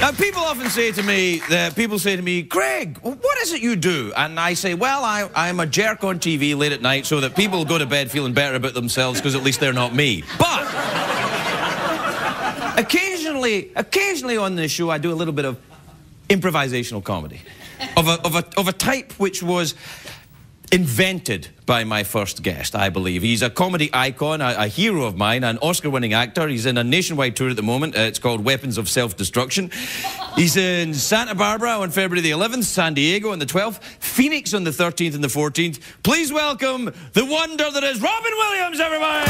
Now, people often say to me, Craig, what is it you do? And I say, well, I'm a jerk on TV late at night so that people go to bed feeling better about themselves because at least they're not me. But occasionally on this show, I do a little bit of improvisational comedy of a type which was invented by my first guest, I believe. He's a comedy icon, a hero of mine, an Oscar-winning actor. He's in a nationwide tour at the moment. It's called Weapons of Self-Destruction. He's in Santa Barbara on February the 11th, San Diego on the 12th, Phoenix on the 13th and the 14th. Please welcome the wonder that is Robin Williams, everybody!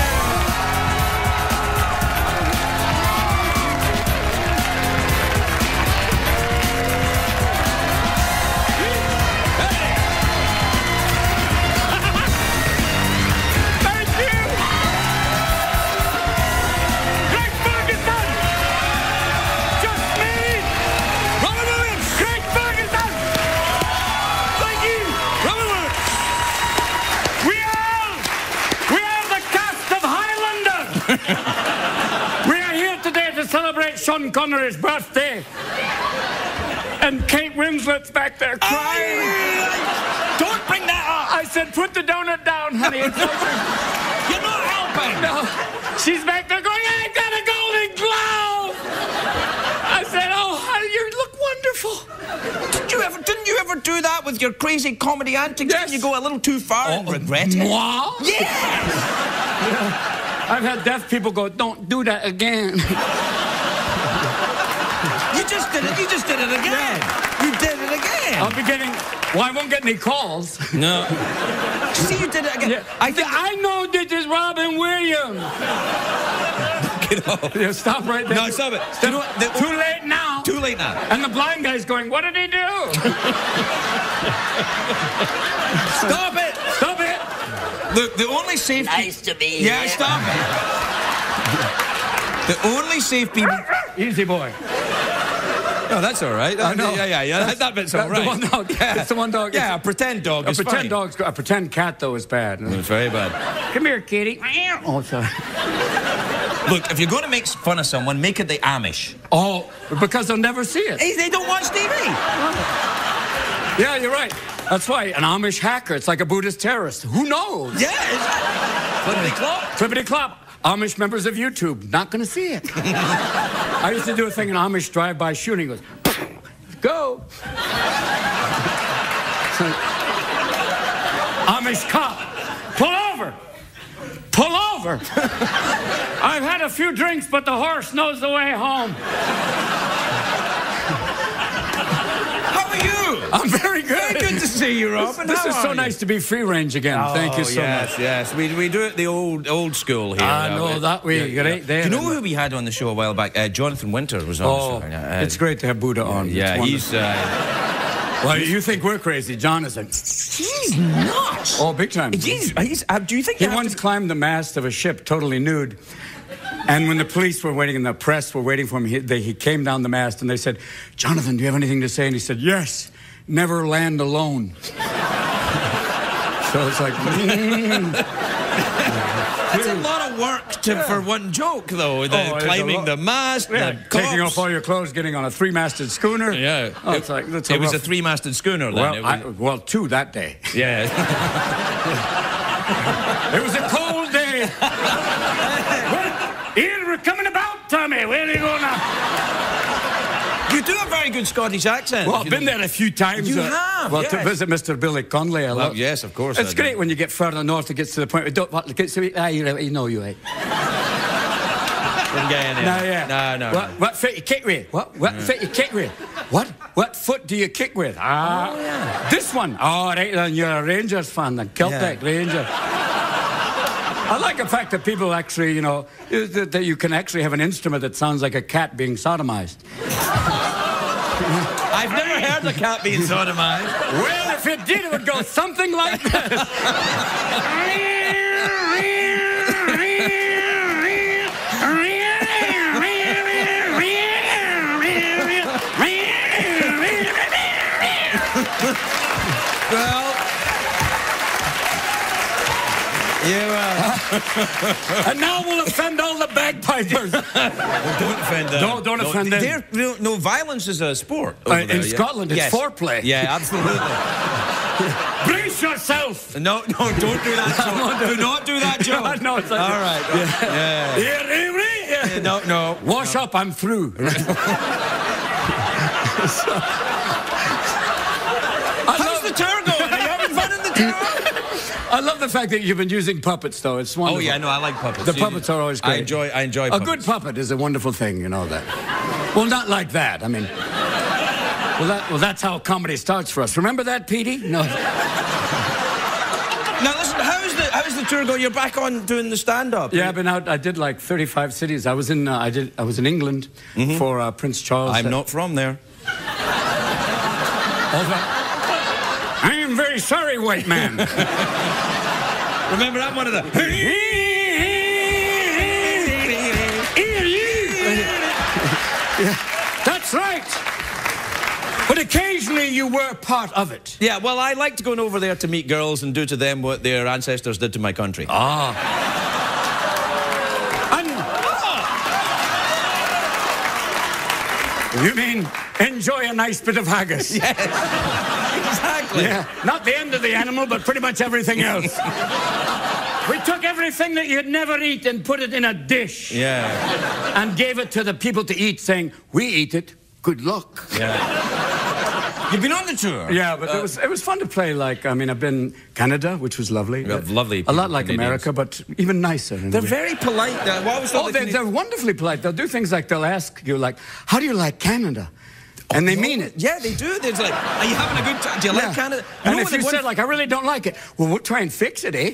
We are here today to celebrate Sean Connery's birthday. And Kate Winslet's back there crying. Don't bring that up! I said, put the donut down, honey. It's over. You're not helping! No. She's back there going, I got a Golden Globe! I said, oh, honey, you look wonderful. Didn't you ever do that with your crazy comedy antics? Yes. Didn't you go a little too far and regret it? Moi? Yes! Yeah. I've had deaf people go, don't do that again. You just did it. You just did it again. Yeah. You did it again. I'll be getting... Well, I won't get any calls. No. See, you did it again. Yeah. I know this is Robin Williams. Get off. Yeah, stop right there. No, stop it. Too late now. Too late now. And the blind guy's going, what did he do? Stop it. Stop it. The only safe... Nice to be here. Yeah, stop it. The only safe people... Easy boy. Oh, that's all right. No. Yeah. That bit's all right. The one dog. Yeah. It's the one dog. Yeah, a pretend dog is fine. A pretend cat, though, is bad. It's very bad. Come here, kitty. Oh, sorry. Look, if you're going to make fun of someone, make it the Amish. Oh, because they'll never see it. Hey, they don't watch TV. Yeah, you're right. That's why an Amish hacker, it's like a Buddhist terrorist. Who knows? Yeah, clippity-clop. Clippity-clop. Amish members of YouTube, not going to see it. I used to do a thing in Amish drive-by shooting. Goes, go. So, Amish cop, pull over. Pull over. I've had a few drinks, but the horse knows the way home. How are you? I'm very good. Very good to see you, Robin. This is so nice to be free range again. Thank you so much. Yes. We do it the old school here. I know that way. Right there. You know who we had on the show a while back? Jonathan Winter was on the show. It's great to have Buddha on. Yeah, he's... well, you think we're crazy. Jonathan. He's nuts. Oh, big time. Do you think he once climbed the mast of a ship totally nude? And when the police were waiting and the press were waiting for him, he came down the mast and they said, Jonathan, do you have anything to say? And he said, yes, never land alone. So it's like... That's a lot of work for one joke, though. Climbing the mast, taking off all your clothes, getting on a three-masted schooner. Yeah. Oh, it was a three-masted schooner then. Well, two that day. Yeah. It was a cold day. Here we're coming about, Tommy. Where are you going now? You do a very good Scottish accent. Well, I've been there a few times. You have, well, to visit Mr. Billy Connolly a lot. Yes, of course. It's great when you get further north, it gets to the point where you know you ain't. No. What foot you kick with? What foot you kick with? What foot do you kick with? This one. Oh, right, then you're a Rangers fan, then Celtic Rangers. I like the fact that people actually, you know, that you can actually have an instrument that sounds like a cat being sodomized. I've never heard a cat being sodomized. Well, if it did, it would go something like this. Well, and now we'll offend all the bagpipers. vipers. Don't offend them. Don't offend them. No, violence is a sport. Over there, in Scotland, it's foreplay. Yeah, absolutely. Brace yourself. No, don't do that joke. Do not do that joke. No, it's like all right. Yeah. No. Wash up, I'm through. How's the tour going? Are you having fun in the tour? I love the fact that you've been using puppets, though. It's wonderful. Oh, yeah, no, I like puppets. The puppets are always great. I enjoy puppets. A good puppet is a wonderful thing, you know that. Well, not like that. I mean, well, that's how comedy starts for us. Remember that, Petey? No. Now, listen, how's the tour going? You're back on doing the stand-up. Yeah, I've been out. I did like 35 cities. I was in England for Prince Charles. I'm not from there. I am very sorry, white man. Remember, I'm one of the... That's right. But occasionally you were part of it. Yeah, well, I liked going over there to meet girls and do to them what their ancestors did to my country. You mean enjoy a nice bit of haggis? Yes, exactly. Yeah, not the end of the animal, but pretty much everything else. We took everything that you'd never eat and put it in a dish. Yeah. And gave it to the people to eat, saying, we eat it, good luck. Yeah. You've been on the tour? Yeah, but it was fun to play. Like, I mean, I've been Canada, which was lovely. Lovely. A lot like Canadians. America, but even nicer. They're very polite. They're wonderfully polite. They'll do things like they'll ask you, like, how do you like Canada? And they mean it. Yeah, they do. It's like, are you having a good time? Do you like Canada? And if you said, like, I really don't like it, well, we'll try and fix it, eh?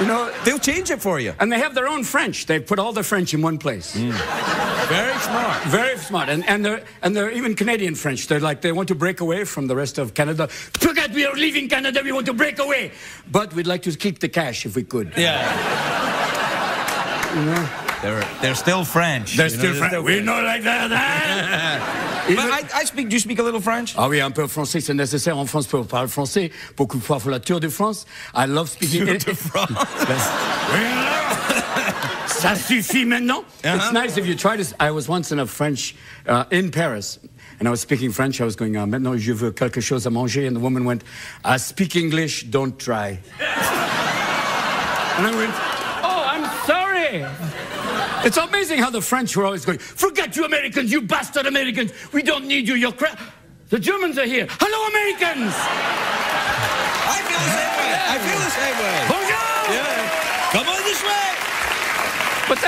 You know, they'll change it for you. And they have their own French. They put all their French in one place. Very smart. Very smart. And they're even Canadian French. They're like, they want to break away from the rest of Canada. Forget we are leaving Canada, we want to break away. But we'd like to keep the cash if we could. Yeah. You know? They're still French. They're still French. We know like that, huh? But do you speak a little French? Ah oui, un peu français, c'est nécessaire en France pour parler français. Beaucoup de fois pour la Tour de France. I love speaking... Tour de France. Ça suffit maintenant. It's nice if you try to... I was once in a French... in Paris. And I was speaking French. I was going, maintenant je veux quelque chose à manger. And the woman went, I speak English, don't try. And I went, oh, I'm sorry. It's amazing how the French were always going, forget you Americans, you bastard Americans. We don't need you, you're crap. The Germans are here. Hello, Americans. I feel the same way. Bonjour. Yeah. Come on this way. But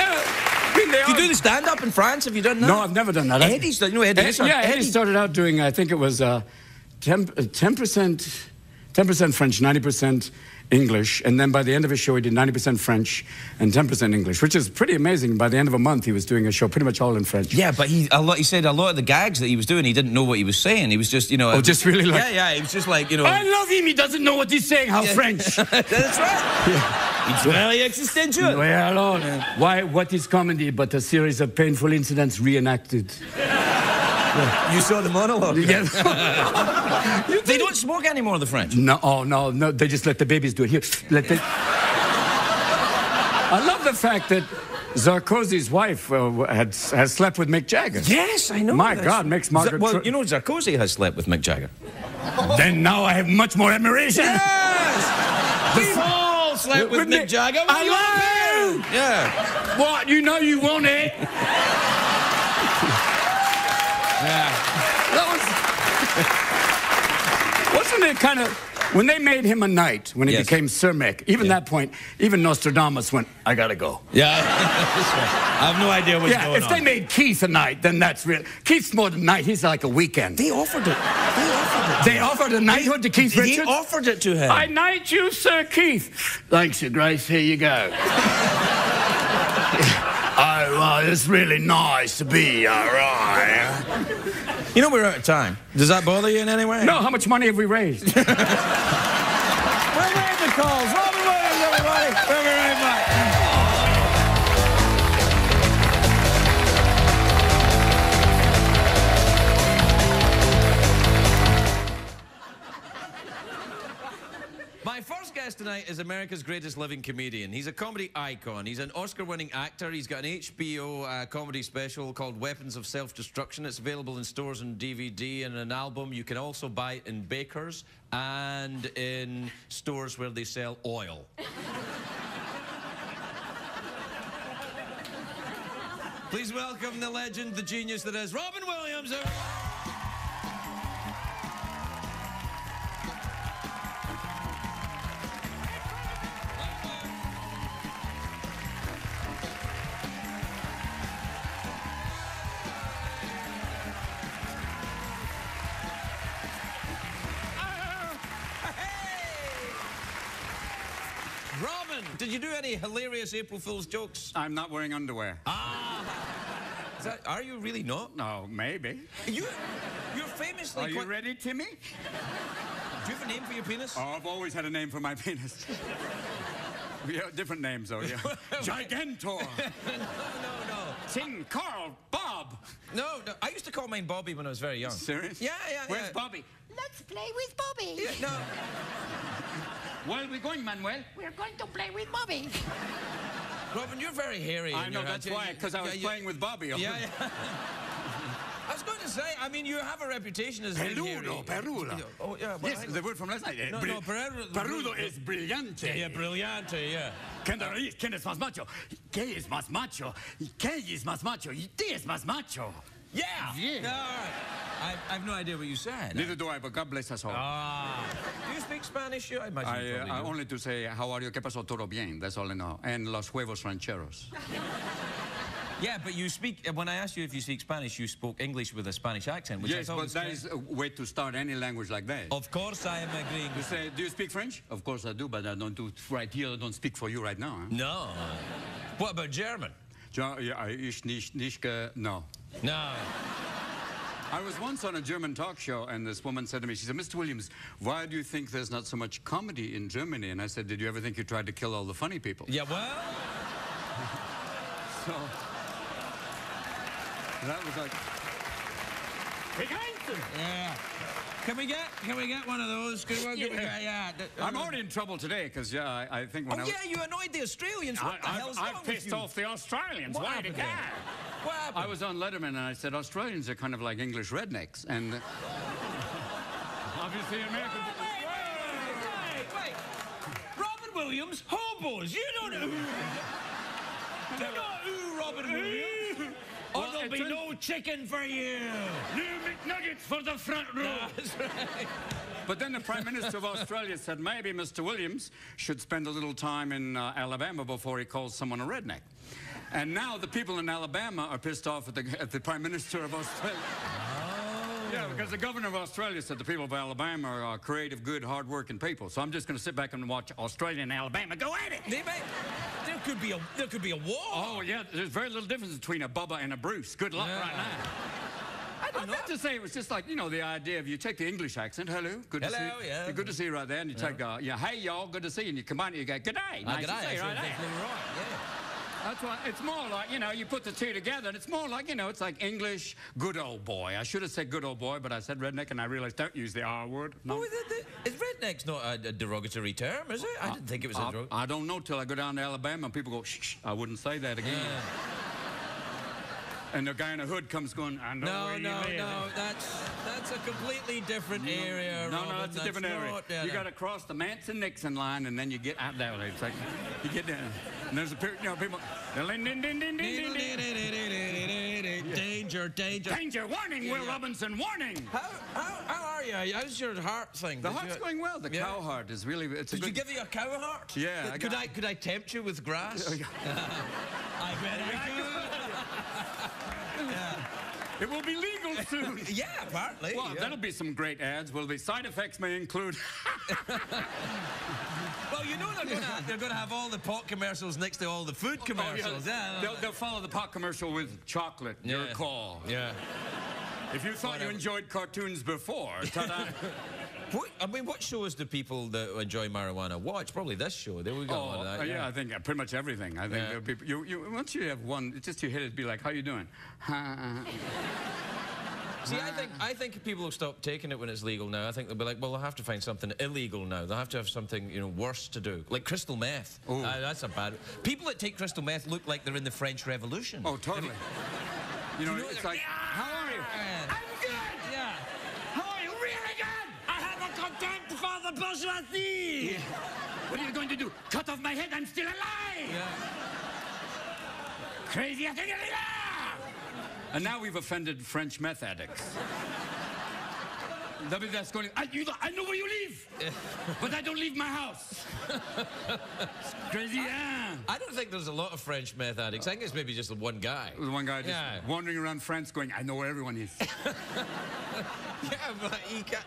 you do the stand-up in France? Have you done that? No, I've never done that. Eddie started out doing, I think it was 10% French, 90% English, and then by the end of his show he did 90% French and 10% English, which is pretty amazing. By the end of a month he was doing a show pretty much all in French. Yeah, but he said a lot of the gags that he was doing, he didn't know what he was saying. He was just, you know... Oh, just really like... Yeah, he was just like, you know... I love him, he doesn't know what he's saying, how French. That's right. Yeah. It's very existential. Well, why, what is comedy but a series of painful incidents reenacted? Yeah. You saw the monologue. Yeah. They don't smoke anymore, the French. No, no, they just let the babies do it. Here, I love the fact that Sarkozy's wife has slept with Mick Jagger. Yes, I know. My God, makes Margaret... Well, you know, Sarkozy has slept with Mick Jagger. Then now I have much more admiration. Yes! We've all slept with Mick Jagger. I love you! Yeah. What? You know you want it? Yeah. Wasn't it kind of... When they made him a knight, when he became Sir Mick, even that point, even Nostradamus went, I gotta go. Yeah, I have no idea what's going on. If they made Keith a knight, then that's real. Keith's more than a knight, he's like a weekend. They offered it. They offered a knighthood to Keith Richards? They offered it to him. I knight you, Sir Keith. Thanks, Your Grace, here you go. Oh, it's really nice to be, all right. You know we're out of time. Does that bother you in any way? No, how much money have we raised? We're ready the calls. Robin Williams, everybody. Thank you very much. My first guest tonight is America's greatest living comedian. He's a comedy icon. He's an Oscar-winning actor. He's got an HBO comedy special called Weapons of Self-Destruction. It's available in stores and DVD, and an album. You can also buy it in bakers and in stores where they sell oil. Please welcome the legend, the genius that is Robin Williams. Robin, did you do any hilarious April Fool's jokes? I'm not wearing underwear. Are you really not? No, maybe. You're famously... Are you ready, Timmy? Do you have a name for your penis? Oh, I've always had a name for my penis. Yeah, different names, though, yeah. Gigantor. No. Tim, Carl, Bob. No, I used to call mine Bobby when I was very young. Serious? Yeah. Where's Bobby? Let's play with Bobby. Yeah, no. Where are we going, Manuel? We're going to play with Bobby. Robin, you're very hairy. I know, that's why, because I was playing with Bobby. Yeah. I was going to say, I mean, you have a reputation as Peludo. Oh, yeah. Well, Yes, the word from last night. No, Peludo es brillante. Yeah, brillante, yeah. ¿Quién es más macho? ¿Qué es más macho? ¿Qué es más macho? ¿Y qué es más macho? Yeah. Yeah. No, all right. I have no idea what you said. Neither do I, but God bless us all. Do you speak Spanish? I imagine you probably do. Only to say, how are you? ¿Qué pasó? Todo bien. That's all I know. And los huevos rancheros. Yeah, but you speak... When I asked you if you speak Spanish, you spoke English with a Spanish accent, which yes, I thought was... Yes, but that is a way to start any language like that. Of course I am agreeing. You say, do you speak French? Of course I do, but I don't do it right here. I don't speak for you right now. Huh? No. What about German? No. No. I was once on a German talk show, and this woman said to me, she said, Mr. Williams, why do you think there's not so much comedy in Germany? And I said, did you ever think you tried to kill all the funny people? Yeah, well... So... That was like... Yeah. Can we get one of those? I'm already in trouble today, because, I think when you annoyed the Australians. What the hell's wrong with you? I pissed off the Australians. Why did that? What happened? I was on Letterman, and I said, Australians are kind of like English rednecks, and... obviously, Americans... Wait. Robin Williams, hobos. You don't know. Do not Robin Williams. Or there'll be no chicken for you. New McNuggets for the front row. That's right. But then the Prime Minister of Australia said maybe Mr. Williams should spend a little time in Alabama before he calls someone a redneck. And now the people in Alabama are pissed off at the Prime Minister of Australia. Oh. Yeah, because the governor of Australia said the people of Alabama are creative, good, hard-working people. So I'm just going to sit back and watch Australia and Alabama go at it. There could be a war. Oh, yeah, there's very little difference between a Bubba and a Bruce. Good luck right now. I meant to say it was just like, you know, the idea of you take the English accent, hello, good to see you. Yeah. Good to see you right there, and you take, hey, y'all, good to see you, and you combine it, you go, good day, nice to see you right there. Yeah. That's why, it's more like, you know, you put the two together, and it's more like, you know, it's like English, good old boy. I should have said good old boy, but I said redneck, and I realized don't use the R word. No. Is redneck's not a derogatory term, is it? I didn't think it was a derogatory. I don't know till I go down to Alabama, and people go, shh, I wouldn't say that again. Yeah. And the guy in the hood comes going, I know where you live. No, that's a completely different area, No, Robin. that's a different area. You got to cross the Manson-Nixon line, and then you get out there. It's like, you get down. And there's a period, you know, people... Danger. Danger, warning, Will Robinson, warning. How are you? How's your heart thing? The heart's going well. The cow heart is really... Did you give you a cow heart? Yeah. Could I tempt you with grass? I bet I could. Yeah. It will be legal soon. Yeah, apparently. Well, that'll be some great ads. Will the side effects may include... Well, you know they're going to have all the pot commercials next to all the food commercials. They'll follow the pot commercial with chocolate. Your call. Yeah. If you thought you enjoyed cartoons before, ta-da. What shows do people that enjoy marijuana watch? Probably this show. There we go. Yeah, I think pretty much everything. I think people, once you have one, just you hit it, be like, how you doing? See, I think people will stop taking it when it's legal now. I think they'll be like, well, they'll have to find something illegal now. They'll have to have something, you know, worse to do. Like crystal meth. Oh. That's a bad... People that take crystal meth look like they're in the French Revolution. Oh, totally. You know, it's like, how are you? I'm good! Yeah. How are you? Really good! I have a contempt for the bourgeoisie! Yeah. What are you going to do? Cut off my head? I'm still alive! Yeah. Crazy. And now we've offended French meth addicts. That's going, I know where you live, but I don't leave my house. It's crazy, yeah. I don't think there's a lot of French meth addicts. I think it's maybe just the one guy. The one guy just wandering around France going, I know where everyone is. Yeah, but he can't,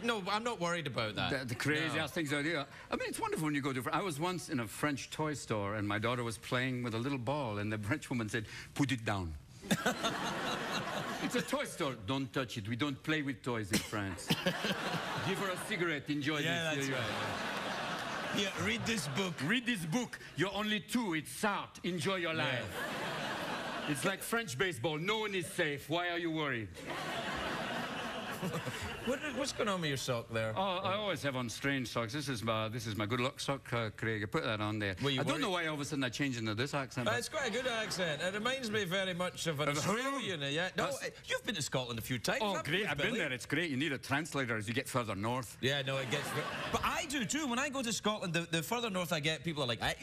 no, I'm not worried about that. The craziest things I do. I mean, it's wonderful when you go to... I was once in a French toy store, and my daughter was playing with a little ball, and the French woman said, put it down. It's a toy store. Don't touch it. We don't play with toys in France. Give her a cigarette. Enjoy this. That's right. Here, read this book. Read this book. You're only 2. It's Sartre. Enjoy your life. It's like French baseball. No one is safe. Why are you worried? What's going on with your sock there? Oh, I always have on strange socks. This is my good luck sock, Craig. I put that on there. I don't know why all of a sudden I changed into this accent. It's quite a good accent. It reminds me very much of an Australian. Yeah. No, you've been to Scotland a few times. Oh, great. I've been there. It's great. You need a translator as you get further north. Yeah, no, it gets... But I do, too. When I go to Scotland, the further north I get, people are like, and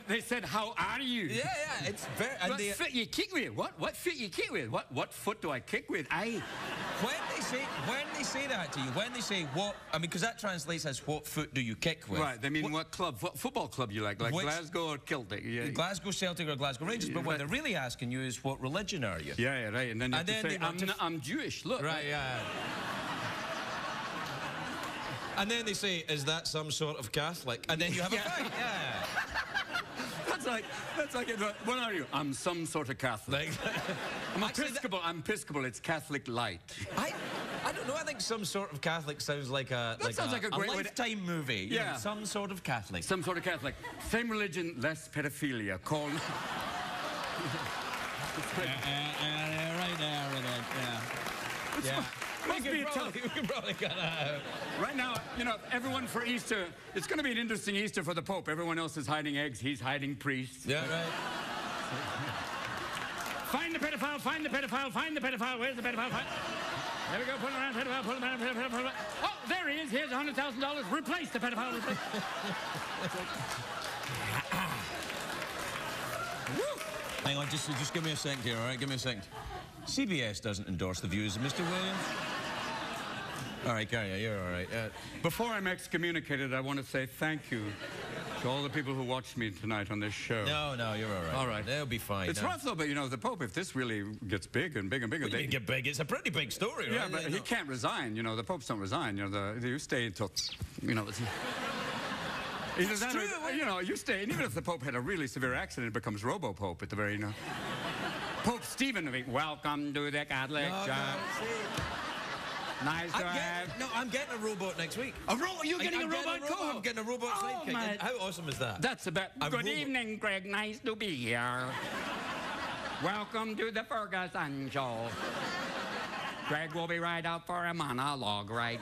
they said, how are you? Yeah, it's very... What foot you kick with? What foot you kick with? What foot do I kick with? When they say that to you, when they say what, I mean, because that translates as what foot do you kick with? Right, they mean what football club you like Glasgow or Celtic? Yeah. Glasgow Celtic or Glasgow Rangers, but what they're really asking you is what religion are you? Yeah, right, and then you have to say, I'm Jewish, look. Right, yeah. And then they say, is that some sort of Catholic? And then you have a fight, yeah. That's like it. What are you? I'm some sort of Catholic. I'm Episcopal. I'm Episcopal. It's Catholic light. I don't know. I think some sort of Catholic sounds like a great Lifetime movie. Yeah. You know, some sort of Catholic. Some sort of Catholic. Same religion, less pedophilia. Call. Right there with it. Yeah. We can probably cut that out. Right now, you know, everyone for Easter, it's going to be an interesting Easter for the Pope. Everyone else is hiding eggs. He's hiding priests. Yeah, right. Find the pedophile, find the pedophile, find the pedophile. Where's the pedophile? There we go. Pull him around, pedophile, pull him around, pedophile. Oh, there he is. Here's $100,000. Replace the pedophile. Hang on, just give me a second here, all right? Give me a second. CBS doesn't endorse the views of Mr. Williams. All right, carry on. You're all right. Before I'm excommunicated, I want to say thank you to all the people who watched me tonight on this show. No, you're all right. All right. They'll be fine. It's rough, though, but, you know, the Pope, if this really gets big and big and bigger... They get big. It's a pretty big story, right? Yeah, but he can't resign. You know, the Popes don't resign. You know, you stay until, you know... Either that or, you know, you stay, and even if the Pope had a really severe accident, it becomes Robo-Pope at the very, you know... Pope Stephen, welcome to the Catholic Church. Nice to have... No, I'm getting a robot next week. A robot? You're getting a robot too? I'm getting a robot sidekick. How awesome is that? That's about... Good evening, Greg. Nice to be here. Welcome to the Ferguson Show. Greg will be right out for a monologue, right?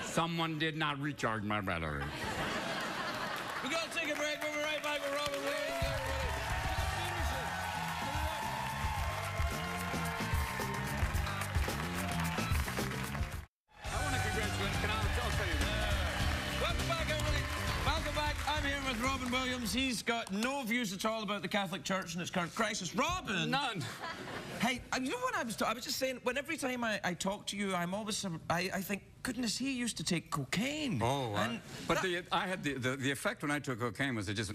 Someone did not recharge my battery. We're going to take a break. We'll be right back with Robert Williams. I'm here with Robin Williams. He's got no views at all about the Catholic Church and its current crisis. Robin! None. Hey, you know what I was just saying, when every time I talk to you, I'm always, I think, goodness, he used to take cocaine. Oh, but I had the effect when I took cocaine was it just...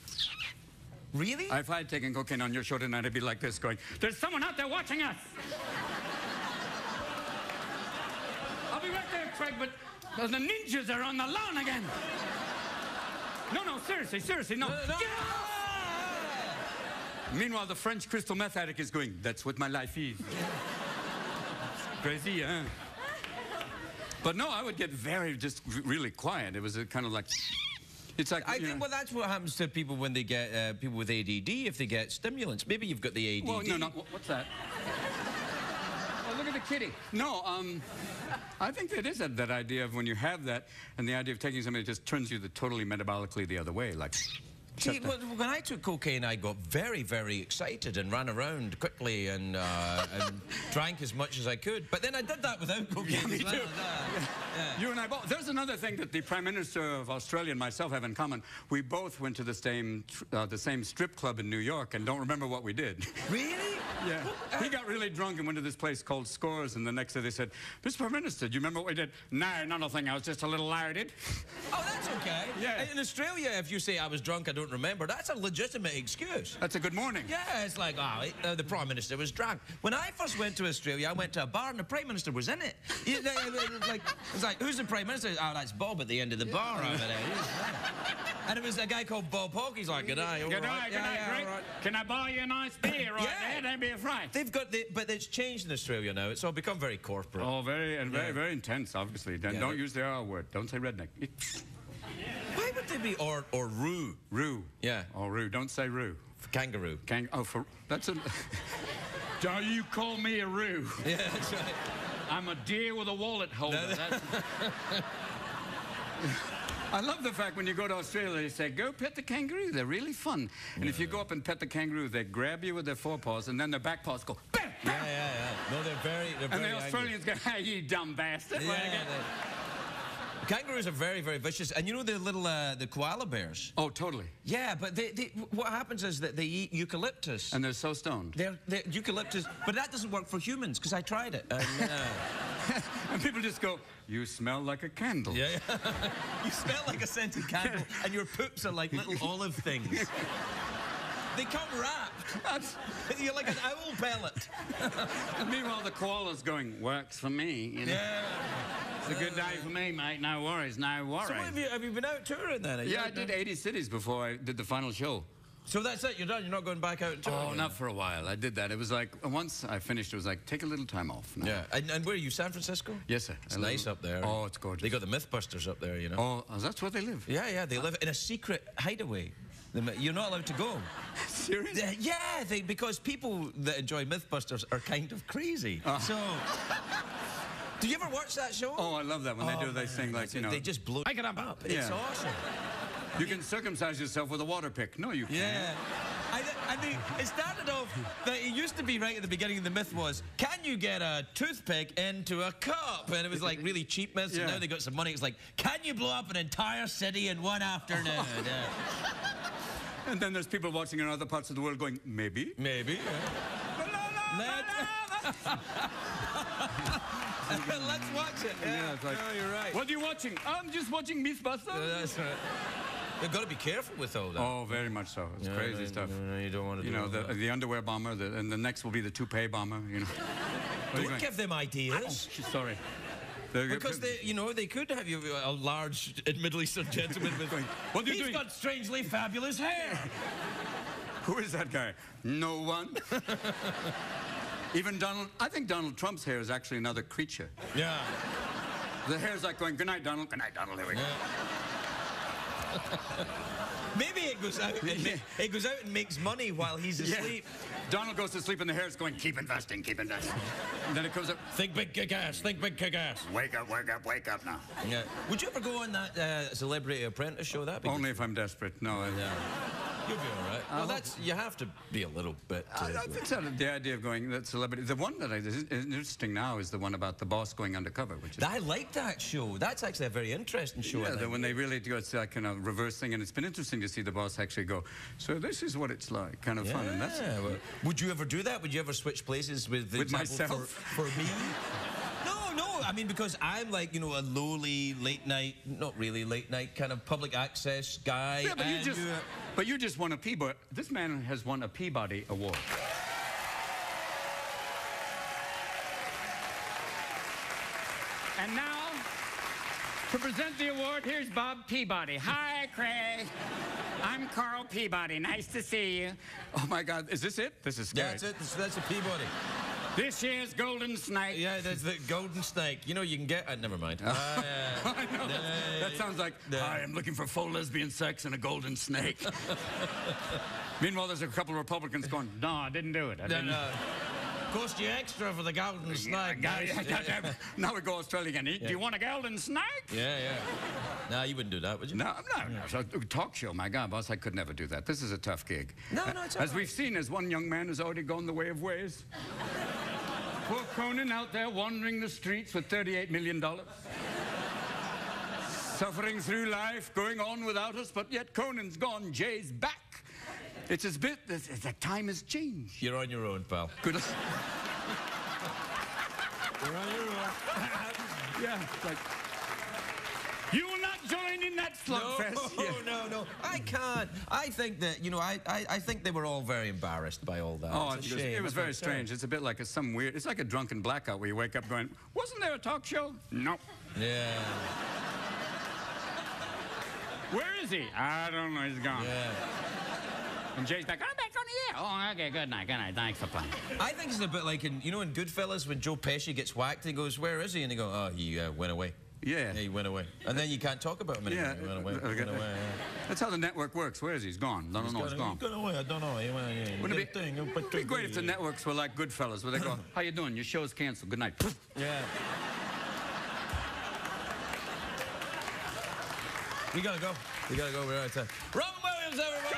Really? If I had taken cocaine on your show tonight, I'd be like this going, there's someone out there watching us! I'll be right there, Craig, but the ninjas are on the lawn again! No, seriously, no. Get off! Meanwhile, the French crystal meth addict is going, that's what my life is. Crazy, huh? But no, I would get just really quiet. It was kind of like... It's like, I think, well, that's what happens to people when they get, people with ADD, if they get stimulants. Maybe you've got the ADD. Well, no, what's that? Oh, look at the kitty. No, I think it is that idea of when you have that, and the idea of taking something that just turns you totally metabolically the other way, like... See, when I took cocaine, I got very, very excited and ran around quickly and drank as much as I could. But then I did that without cocaine as well. Yeah. You and I both. There's another thing that the Prime Minister of Australia and myself have in common. We both went to the same strip club in New York and don't remember what we did. Really? Yeah. He got really drunk and went to this place called Scores, and the next day they said, Mr. Prime Minister, do you remember what we did? No, not a thing. I was just a little loaded. Oh, that's okay. Yeah. In Australia, if you say I was drunk, I don't remember, that's a legitimate excuse. That's a good morning. Yeah, it's like, the Prime Minister was drunk. When I first went to Australia, I went to a bar and the Prime Minister was in it. It's like, who's the Prime Minister? Oh, that's Bob at the end of the bar over there. And it was a guy called Bob Hawke. He's like, g'day, all right. G'day, great. Can I buy you a nice beer there? Don't be afraid. They've got but it's changed in Australia now. It's all become very corporate. Oh, very intense, obviously. Don't use the R word. Don't say redneck. Why would they be or roo? Roo. Yeah. Or roo. Don't say roo. For kangaroo. That's a... Don't you call me a roo. Yeah, that's right. I'm a deer with a wallet holder. I love the fact when you go to Australia, they say, go pet the kangaroo. They're really fun. And if you go up and pet the kangaroo, they grab you with their forepaws, and then their back paws go, bam, bam. Yeah. No, they're very and the Australians go, hey, you dumb bastard. Kangaroos are very, very vicious. And you know the little, the koala bears? Oh, totally. Yeah, but what happens is that they eat eucalyptus. And they're so stoned. They're eucalyptus, but that doesn't work for humans, because I tried it. And people just go, you smell like a candle. Yeah. You smell like a scented candle, and your poops are like little olive things. They come wrapped. You're like an owl pellet. And meanwhile, the koala's going, works for me. You know? Yeah. It's a good day for me, mate. No worries, no worries. So have you been out touring then? Yeah, I did 80 cities before I did the final show. So that's it, you're done? You're not going back out and touring? Oh, not for a while. I did that. It was like, once I finished, it was like, take a little time off. Now. Yeah. And where are you, San Francisco? Yes, sir. It's nice up there. Oh, it's gorgeous. They got the Mythbusters up there, you know. Oh, that's where they live? Yeah, they live in a secret hideaway. You're not allowed to go. Seriously? Yeah, because people that enjoy Mythbusters are kind of crazy. So... Do you ever watch that show? Oh, I love that when they do this thing like, you know... They just blow... I get up. It's awesome. You can circumcise yourself with a water pick. No, you can't. Yeah. It started off that it used to be right at the beginning. The myth was, can you get a toothpick into a cup? And it was like really cheap myths. And now they got some money. It's like, can you blow up an entire city in one afternoon? And then there's people watching in other parts of the world going, maybe. Maybe. Let's watch it. Yeah, it's like, no, you're right. What are you watching? I'm just watching Mythbusters. That's right. You've got to be careful with all that. Oh, very much so. It's crazy stuff. No, you don't want to do that. The underwear bomber, and the next will be the toupee bomber, you know. Don't give them ideas. Oh, sorry. Because they could have you a large Middle Eastern gentleman with... What are you doing? He's got strangely fabulous hair. Who is that guy? No one. Even I think Donald Trump's hair is actually another creature. Yeah. The hair's like going, good night, Donald. Good night, Donald. Here we go. Maybe it goes out. It goes out and makes money while he's asleep. Yeah. Donald goes to sleep and the hair's going, keep investing, keep investing. And then it comes up, think big, kick ass. Think big, kick ass. Wake up, wake up, wake up now. Yeah. Would you ever go on that Celebrity Apprentice show? Only if I'm desperate. No. You'll be all right. Well, you have to be a little bit... I think so. The idea of going that celebrity... The one that is interesting now is the one about the boss going undercover, which is... I like that show. That's actually a very interesting show. Yeah, when they really do it's like kind of reverse thing, and it's been interesting to see the boss actually go, so this is what it's like, kind of fun. And that's... Well, would you ever do that? Would you ever switch places with myself? For me? No, I mean, because I'm like, a lowly, late night, not really late night, kind of public access guy. Yeah, but you just won a Peabody. This man has won a Peabody Award. And now, to present the award, here's Bob Peabody. Hi, Craig. I'm Carl Peabody. Nice to see you. Oh, my God. Is this it? This is scary. Yeah, that's it. That's a Peabody. This year's golden snake. Yeah, there's the golden snake. You know, you can get... never mind. I know. That sounds like, I am looking for full lesbian sex and a golden snake. Meanwhile, there's a couple of Republicans going, no, I didn't do it. I didn't. Cost you extra for the golden snake. Now we go Australia again. Do you want a golden snake? Yeah. No, you wouldn't do that, would you? No. So, talk show, my God, boss, I could never do that. This is a tough gig. No, it's all As we've seen, as one young man has already gone the way of ways. Poor Conan out there wandering the streets with $38 million. Suffering through life, going on without us, but yet Conan's gone, Jay's back. It's as bit as the time has changed. You're on your own, pal. Good. You're on your own. Yeah, it's like... You will not join in that slugfest. No. I can't. I think that, you know, I think they were all very embarrassed by all that. Oh, it was very strange. It's a bit like some weird... It's like a drunken blackout where you wake up going, wasn't there a talk show? No. Yeah. Where is he? I don't know. He's gone. Yeah. And Jay's back. I'm back on the air. Oh, okay. Good night. Thanks for playing. I think it's a bit like in Goodfellas when Joe Pesci gets whacked. He goes, "Where is he?" And they go, "Oh, he went away." Yeah. Yeah, he went away. And then you can't talk about him anymore. Yeah. He went away. Yeah. That's how the network works. Where is he? He's gone. No, he's gone. He's gone away. I don't know. Wouldn't it be great if the networks were like Goodfellas, where they go, "How you doing? Your show's canceled. Good night." Yeah. We gotta go. We're out of time. Robin Williams, everybody!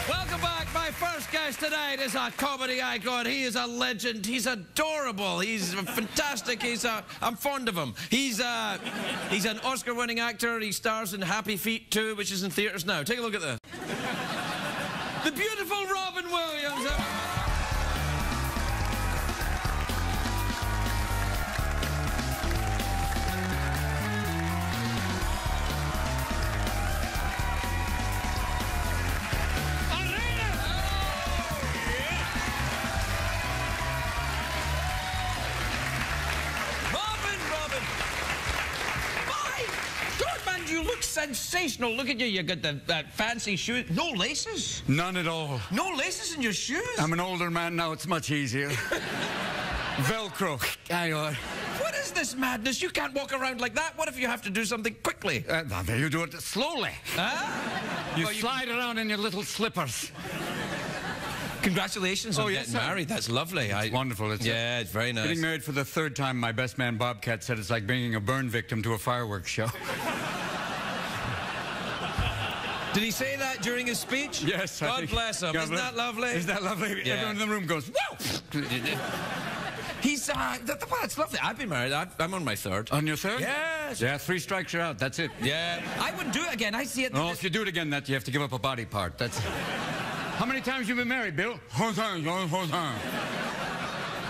Welcome back. My first guest tonight is a comedy icon. He is a legend. He's adorable. He's fantastic. I'm fond of him. He's an Oscar-winning actor. He stars in Happy Feet 2, which is in theaters now. Take a look at this. The beautiful Robin Williams. You look sensational. Look at you. You got that fancy shoes. No laces? None at all. No laces in your shoes? I'm an older man now. It's much easier. Velcro. Hang on. What is this madness? You can't walk around like that. What if you have to do something quickly? You do it slowly. Huh? You slide around in your little slippers. Congratulations on getting married. That's lovely. It's wonderful. It's very nice. Getting married for the third time, my best man Bobcat said it's like bringing a burn victim to a fireworks show. Did he say that during his speech? Yes. God bless him. Isn't that lovely? Isn't that lovely? Yeah. Everyone in the room goes, whoa! He's, that's lovely. I've been married. I'm on my third. On your third? Yes. Yeah, 3 strikes, you're out. That's it. Yeah. I wouldn't do it again. I see it. No, if you do it again, you have to give up a body part. That's... How many times you been married, Bill? Whole time.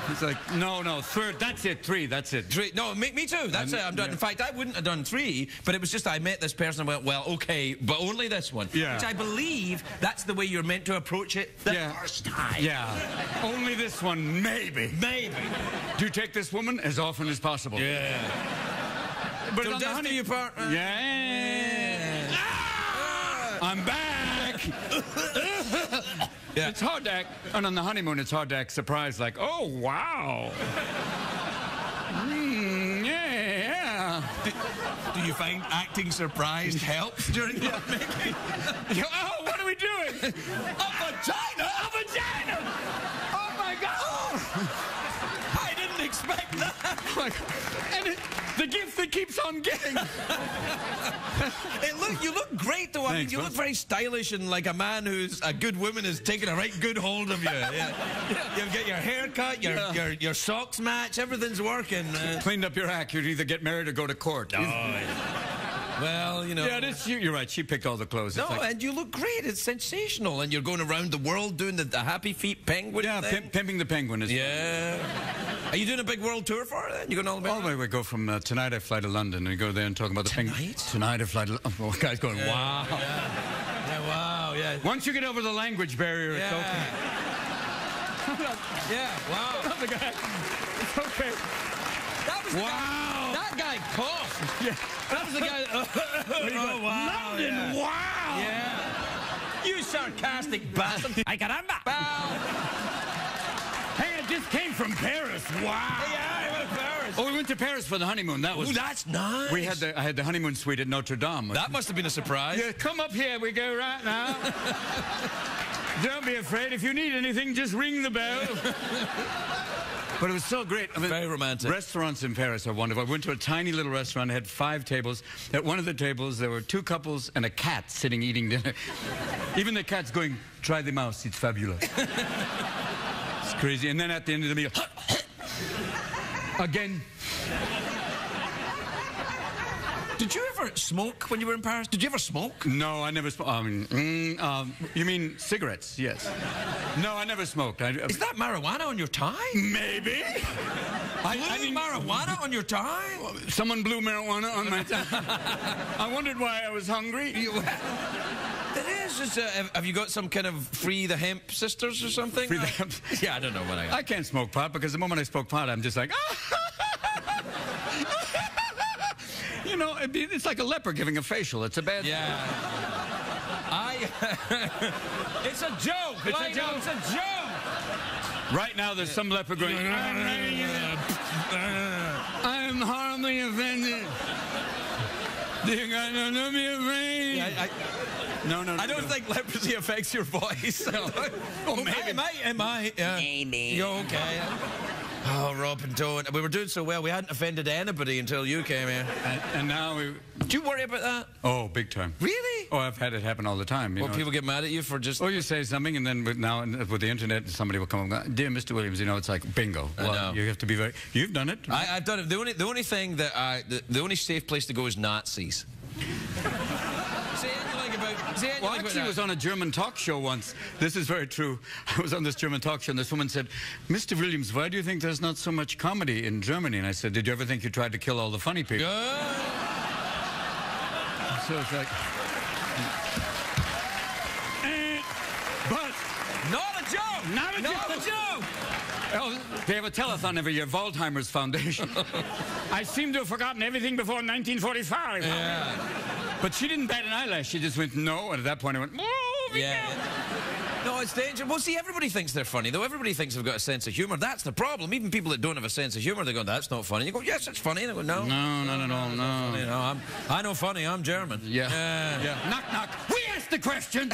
It's like, no, third, that's it, 3, that's it. 3, no, me too, that's it, I'm done. In fact, I wouldn't have done 3, but it was just I met this person and went, well, okay, but only this one. Yeah. Which I believe that's the way you're meant to approach it the first time. Yeah, only this one, maybe. Maybe. Do you take this woman as often as possible? Yeah. But Till on the death do you part. Yeah. I'm back. Yeah. It's hard to act, and on the honeymoon, it's hard to act surprised, like, oh, wow. Yeah. Do you find acting surprised helps during lovemaking? Oh, what are we doing? A vagina! A vagina! Oh, my God! I didn't expect that. And the gift that keeps on giving. You look great, though. Thanks, you look very stylish and like a man who's a good woman has taken a right good hold of you. Yeah. You get your hair cut, your socks match, everything's working. Cleaned up your act. You'd either get married or go to court. Oh, yeah. Well, you know. Yeah, you're right. She picked all the clothes. No, and you look great. It's sensational. And you're going around the world doing the Happy Feet penguin thing. Pimping the penguin is. Yeah. Are you doing a big world tour for it then? You going all the way? All the way. We go from tonight I fly to London. We go there and talk about the penguin. Tonight I fly to London. Oh, guys going, wow. Yeah, wow, yeah. Once you get over the language barrier, it's okay. Yeah, wow. The guy. It's okay. That was wow. That guy coughed. That was the guy that... Oh, wow. London, Yeah. wow. Yeah. You sarcastic bastard. Ay, caramba. Hey, I just came from Paris. Wow. Yeah, I went to Paris. Oh, we went to Paris for the honeymoon. That was... Ooh, that's nice. I had the honeymoon suite at Notre Dame. That must have been a surprise. Yeah, come up here. We go right now. Don't be afraid. If you need anything, just ring the bell. But it was so great. I mean, very romantic. Restaurants in Paris are wonderful. I went to a tiny little restaurant. It had 5 tables. At one of the tables, there were 2 couples and a cat sitting eating dinner. Even the cat's going, try the mouse. It's fabulous. It's crazy. And then at the end of the meal, again. Did you ever smoke when you were in Paris? Did you ever smoke? No, I never smoked. You mean cigarettes? Yes. No, I never smoked. Is that marijuana on your tie? Maybe. I mean, marijuana on your tie? Someone blew marijuana on my tie. I wondered why I was hungry. It is. Have you got some kind of Free the Hemp Sisters or something? Free the Hemp. Yeah, I don't know what I got. I can't smoke pot because the moment I smoke pot, I'm just like, you know, it's like a leper giving a facial. It's a bad... Yeah. It's a joke. It's a joke. It's a joke. Right now, there's some leper going, I'm horribly offended. Dear God, don't be afraid. No. I don't think leprosy affects your voice. Oh, maybe. It might. Maybe. You're okay. Oh, Rob and Tone. We were doing so well, we hadn't offended anybody until you came here. And now we... Do you worry about that? Oh, big time. Really? Oh, I've had it happen all the time. Well, people get mad at you for just... Oh, you say something, and then now with the internet, somebody will come and go, dear Mr. Williams, you know, it's like, bingo. Well, you have to be very... You've done it. I've done it. The only thing that the only safe place to go is Nazis. Well, I actually was on a German talk show once. This is very true. I was on this German talk show, and this woman said, Mr. Williams, why do you think there's not so much comedy in Germany? And I said, did you ever think you tried to kill all the funny people? So it's like... But... Not a joke! Not a joke! Oh, they have a telethon every year, Waldheimer's Foundation. I seem to have forgotten everything before 1945. Yeah. But she didn't bat an eyelash. She just went, no. And at that point, I went, yeah. No, it's dangerous. Well, see, everybody thinks they're funny, though. Everybody thinks they've got a sense of humour. That's the problem. Even people that don't have a sense of humour, they go, that's not funny. You go, yes, it's funny. And they go, no. No. I know funny. I'm German. Yeah. Knock, knock. We asked the question.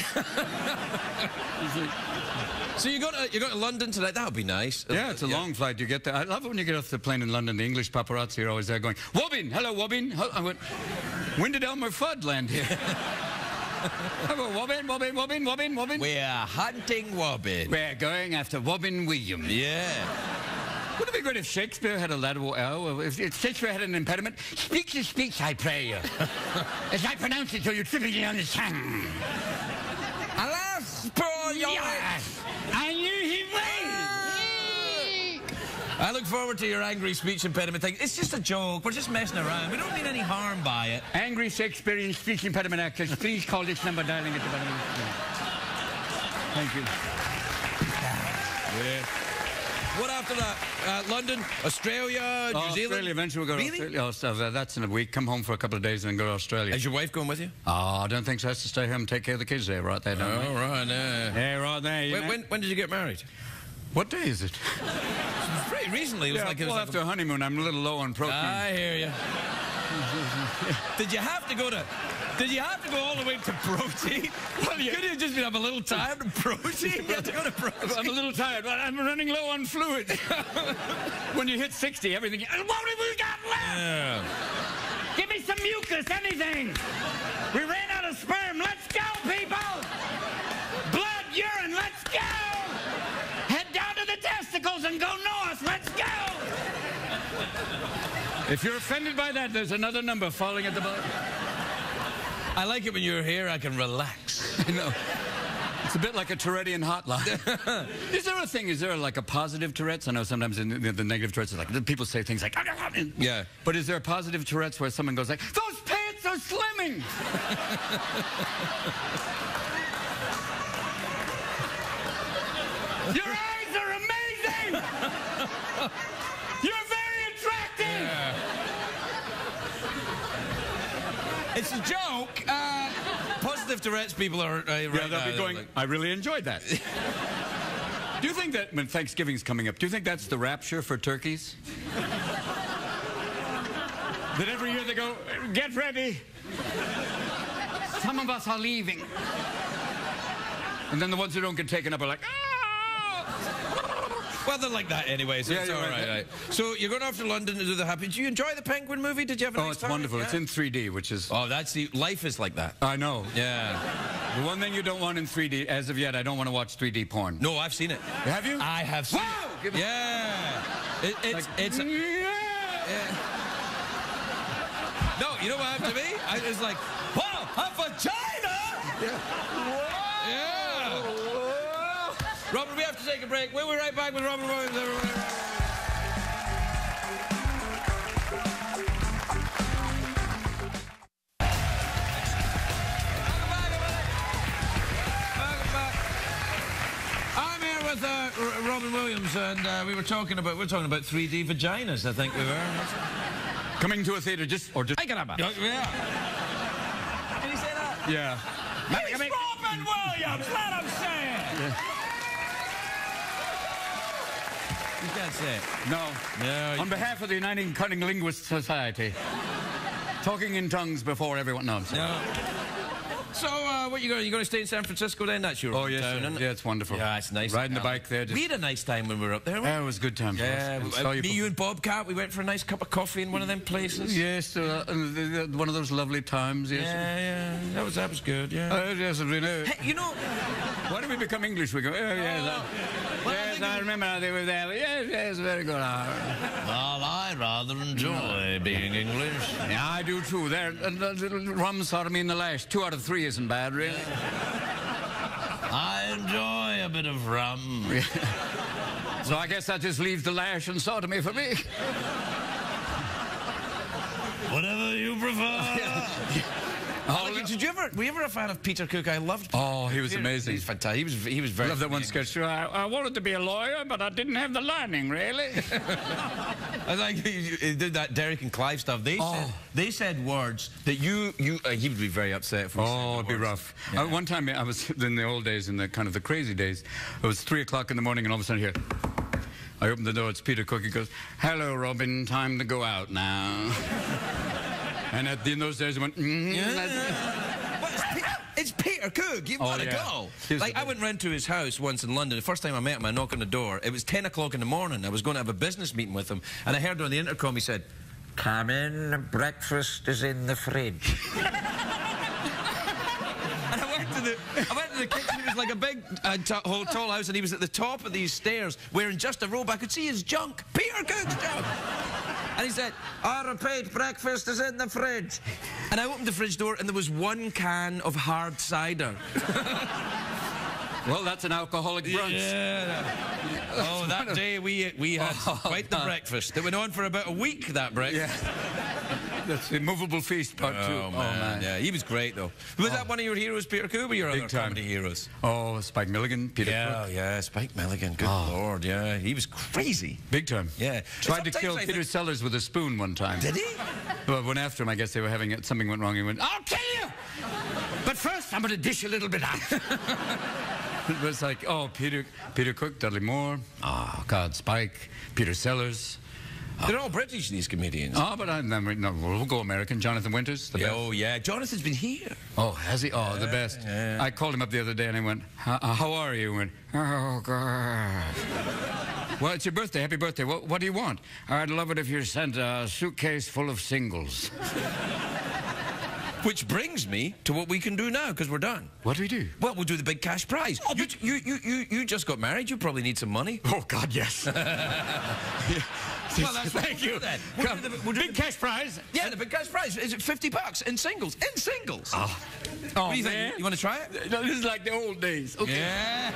So you go to London tonight. That would be nice. Yeah, it's a long flight. You get there. I love it when you get off the plane in London. The English paparazzi are always there going, Wobbin, hello, Wobbin. I went, when did Elmer Fudd land here? Hello, Wobbin. We're hunting Wobbin. We're going after Wobbin Williams. Yeah. Wouldn't it be great if Shakespeare had a lateral L? If Shakespeare had an impediment? Speak your speech, I pray you. As I pronounce it, so you typically understand. Alas, poor young... Yes. I knew he would. I look forward to your angry speech impediment thing. It's just a joke. We're just messing around. We don't mean any harm by it. Angry Shakespearean speech impediment actors, please call this number, darling, at the bottom of the screen. Thank you. Yeah. What after that? London, Australia, New Zealand? Australia, eventually we'll go to Really? Australia. Oh, that's in a week. Come home for a couple of days and then go to Australia. Is your wife going with you? Oh, I don't think so. Has to stay home and take care of the kids there, right there, don't Oh, right there. Yeah, right there. When did you get married? What day is it? Pretty recently. It was like it was like after a honeymoon, I'm a little low on protein. I hear you. Did you have to go all the way to protein? Well, could you have just been, I'm a little tired of protein? You have to go to protein. I'm a little tired, but I'm running low on fluid. When you hit 60, everything... What have we got left? Yeah. Give me some mucus, anything. We ran out of sperm. Let's go, people. Blood, urine, let's go. Head down to the testicles and go north. Let's go. If you're offended by that, there's another number falling at the bottom. I like it when you're here, I can relax. I know. It's a bit like a Tourettean hotline. Is there a thing, is there like a positive Tourette's? I know sometimes in the negative Tourette's, like people say things like, yeah. But is there a positive Tourette's where someone goes like, those pants are slimming? Your eyes are amazing! You're very attractive! It's a joke. Positive Tourette's people are right Yeah, they'll now, be going, like, I really enjoyed that. Do you think that when Thanksgiving's coming up, do you think that's the rapture for turkeys? That every year they go, get ready. Some of us are leaving. And then the ones who don't get taken up are like, well, they're like that anyway, so Yeah, it's you're all right. right. So you're going off to London to do the Happy. Did you enjoy the Penguin movie? Did you have a nice it's time? wonderful. Yeah. It's in 3D, which is... Oh, that's the... Life is like that. I know. Yeah. The one thing you don't want in 3D, as of yet, I don't want to watch 3D porn. No, I've seen it. Have you? I have seen Wow! it. Yeah. It's... Yeah. No, you know what I have to be? It's like, wow, a vagina! Yeah. Robert, we have to take a break. We'll be right back with Robert Williams. Welcome back. I'm here with Robin Williams, and we're talking about 3D vaginas. I think we were. Coming to a theater Yeah. Can you say that? Yeah. It's Robin Williams. Let him say it. You can't say it. No. No. On behalf of the Uniting Cunning Linguist Society, talking in tongues before everyone knows. No. So, what you going to stay in San Francisco then? That's your Oh, yes. town, isn't it? Yeah, it's wonderful. Yeah, it's nice. Riding the bike there. We had a nice time when we were up there. Yeah, it was a good time. Yeah, for us. me, you and Bobcat, we went for a nice cup of coffee in one of them places. Yes, one of those lovely times, yes. Yeah, that was good, yeah. Yes, really. Hey, you know... Why do we become English? We go, yes, I remember they were there. Yes, very good. Well, I rather enjoy being English. Yeah, I do too. There, rum sort me in the lash. 2 out of 3 isn't bad, really. I enjoy a bit of rum. So I guess that just leaves the lash and sodomy for me. Whatever you prefer. Were you ever a fan of Peter Cook? I loved Peter. Oh, he was amazing. He's fantastic. He was very... I love that one sketch. I wanted to be a lawyer, but I didn't have the learning, really. I think he did that Derek and Clive stuff. They said words that he would be very upset if we said Oh, it'd be rough. Yeah. One time, I was in the old days, in the kind of the crazy days, it was 3 o'clock in the morning, and all of a sudden here, I opened the door, it's Peter Cook, he goes, hello, Robin, time to go out now. And in those days, I went, It's Peter Cook. You've got to go. Like, I went round to his house once in London. The first time I met him, I knocked on the door. It was 10 o'clock in the morning. I was going to have a business meeting with him. And I heard on the intercom, he said, come in, breakfast is in the fridge. And I went to the kitchen. It was like a big, tall house, and he was at the top of these stairs wearing just a robe. I could see his junk. Peter Cook's junk. And he said, I repeat, breakfast is in the fridge. And I opened the fridge door, and there was 1 can of hard cider. Well, that's an alcoholic brunch. Yeah. Oh, that day we had quite the breakfast. It went on for about a week, that breakfast. Yeah. That's the Movable Feast, part 2. Oh, man. Yeah, he was great, though. Was that one of your heroes, Peter Cook, or your other comedy heroes? Oh, Spike Milligan, Peter Cook. Yeah, Spike Milligan. Good Lord, yeah. He was crazy. Big time. Yeah. Tried to kill Peter Sellers with a spoon one time. Did he? But when after him, I guess they were having it, something went wrong. He went, I'll kill you! But first, I'm going to dish a little bit out. It was like, oh, Peter Cook, Dudley Moore, God, Spike, Peter Sellers. They're all British, these comedians. Oh, but we'll go American. Jonathan Winters, the best. Oh, yeah. Jonathan's been here. Oh, has he? Oh, the best. Yeah. I called him up the other day and I went, how are you? He went, oh, God. Well, it's your birthday. Happy birthday. What do you want? I'd love it if you sent a suitcase full of singles. Which brings me to what we can do now, because we're done. What do we do? Well, we'll do the big cash prize. Oh, you just got married. You probably need some money. Oh, God, yes. Well, that's Thank you. We'll do big cash prize. Yeah, the big cash prize. Is it $50 in singles? In singles. Oh, what do you think? You want to try it? No, this is like the old days. Okay. Yeah.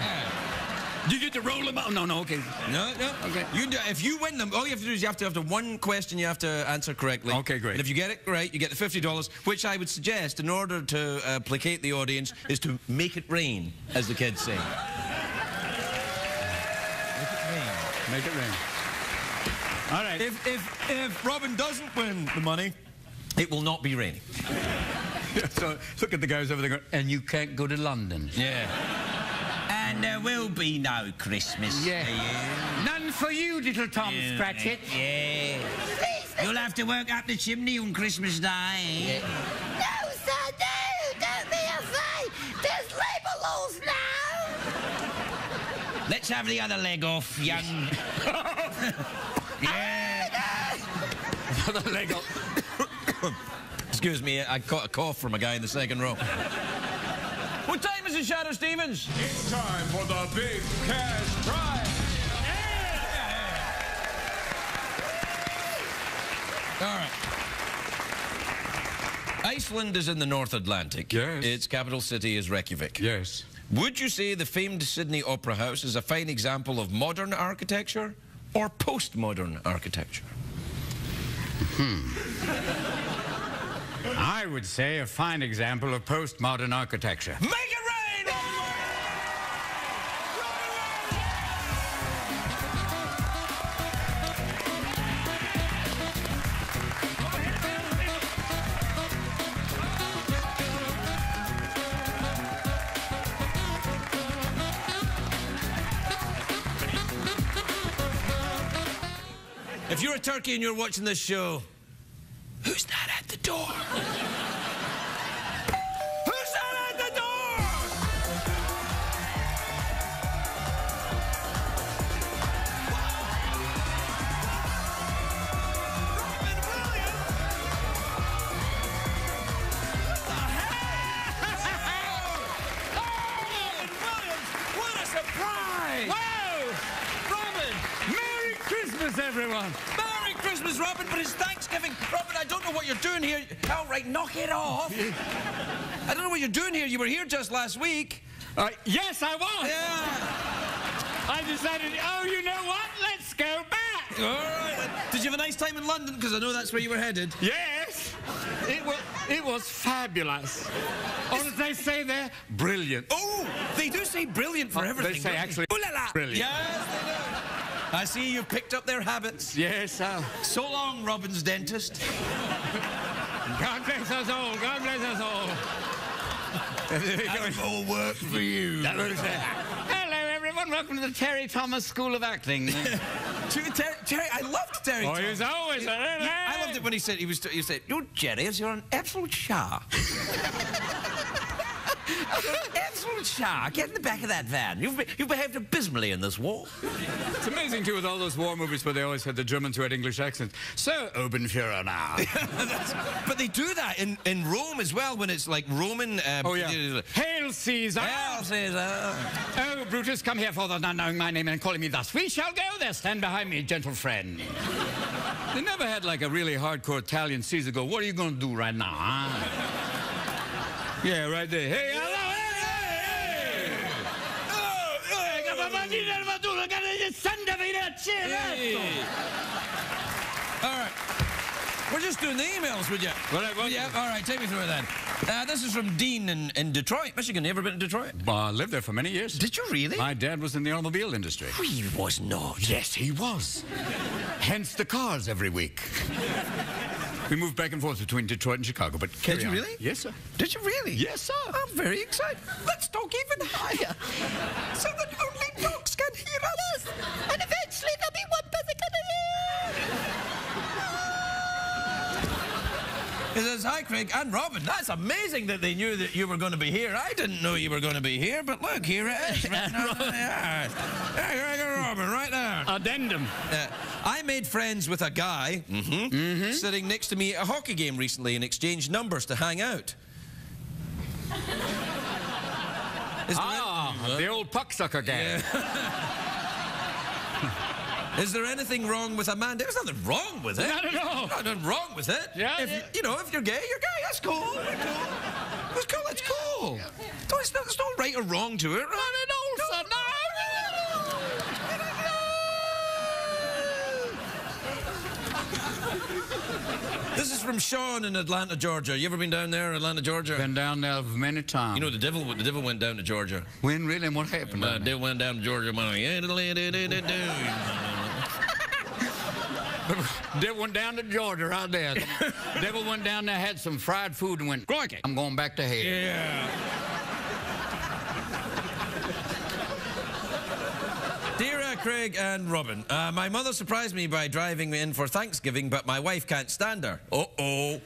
Do you get to roll them out? No, okay. No. Okay. If you win them, all you have to do is you have to have the one question you have to answer correctly. Okay, great. And if you get it right, you get the $50, which I would suggest, in order to placate the audience, is to make it rain, as the kids say. Make it rain. Make it rain. All right. If Robin doesn't win the money, it will not be raining. So look at the guys over there going, and you can't go to London. Yeah. And there will be no Christmas Yeah. for you. None for you, little Tom Scratchit. Yeah. You'll have to work up the chimney on Christmas Day. No, sir, no! Don't be afraid! There's labels now! Let's have the other leg off, young... Yeah. The leg up. Excuse me, I caught a cough from a guy in the second row. What time is it, Shadow Stevens? It's time for the big cash prize. All right. Iceland is in the North Atlantic. Yes. Its capital city is Reykjavik. Yes. Would you say the famed Sydney Opera House is a fine example of modern architecture or postmodern architecture? I would say a fine example of postmodern architecture. Make it rain! If you're a turkey and you're watching this show, who's that at the door? Who's that at the door? Robin Williams! What the hell? Robin Williams! What a surprise! Whoa! Robin! Merry Christmas, everyone! Merry Christmas, Robin, but it's Thanksgiving. Robin, I don't know what you're doing here. All right, knock it off. I don't know what you're doing here. You were here just last week. Yes, I was. Yeah. I decided, oh, you know what? Let's go back. All right. Did you have a nice time in London? Because I know that's where you were headed. Yes. It was fabulous. Or as they say there, brilliant. Oh, they do say brilliant for everything. They say don't actually, Ooh la la. brilliant. Yes, they do. I see you've picked up their habits. Yes, So long, Robin's dentist. God bless us all. God bless us all. That all work for you. Hello, everyone. Welcome to the Terry Thomas School of Acting. Terry, I loved Terry. Oh, he's always I loved it when he said, he said, you Jerry, you're an absolute shark. Absolute shark. Get in the back of that van. You've behaved abysmally in this war. It's amazing, too, with all those war movies where they always had the Germans who had English accents. So, Obenführer now. But they do that in Rome as well, when it's like Roman... Oh, yeah. Hail, Caesar! Hail, Caesar! Oh, Brutus, come here for the not knowing my name and calling me thus. We shall go there. Stand behind me, gentle friend. They never had, like, a really hardcore Italian Caesar go, what are you going to do right now, huh? Yeah, right there. Hey, hello! All right. We're just doing the emails, would you? Well, yeah, all right, take me through it then. This is from Dean in Detroit, Michigan. You ever been to Detroit? I lived there for many years. Did you really? My dad was in the automobile industry. He was not. Yes, he was. Hence the cars every week. We moved back and forth between Detroit and Chicago, but Did you really? Yes, sir. Did you really? Yes, sir. I'm very excited. Let's talk even higher, so that only dogs can hear us. And eventually there'll be one person gonna hear! He says, hi, Craig and Robin. That's amazing that they knew that you were going to be here. I didn't know you were going to be here, but look, here it is. Right now, there. Craig and Robin, right there. Addendum. I made friends with a guy sitting next to me at a hockey game recently and exchanged numbers to hang out. The old pucksucker gang. Is there anything wrong with a man? There's nothing wrong with it. Not at all. Nothing wrong with it. Yeah. If you know, if you're gay, you're gay. That's cool. That's cool. That's cool. There's no right or wrong to it. Right? Not at all, son. This is from Sean in Atlanta, Georgia. You ever been down there, Atlanta, Georgia? Been down there many times. You know, the devil went down to Georgia. When really? And what happened? The devil went down to Georgia. Devil went down to Georgia right there. Devil went down there, had some fried food, and went, "Crikey, I'm going back to hell." Yeah. Dear Craig and Robin, my mother surprised me by driving me in for Thanksgiving, but my wife can't stand her. Uh-oh.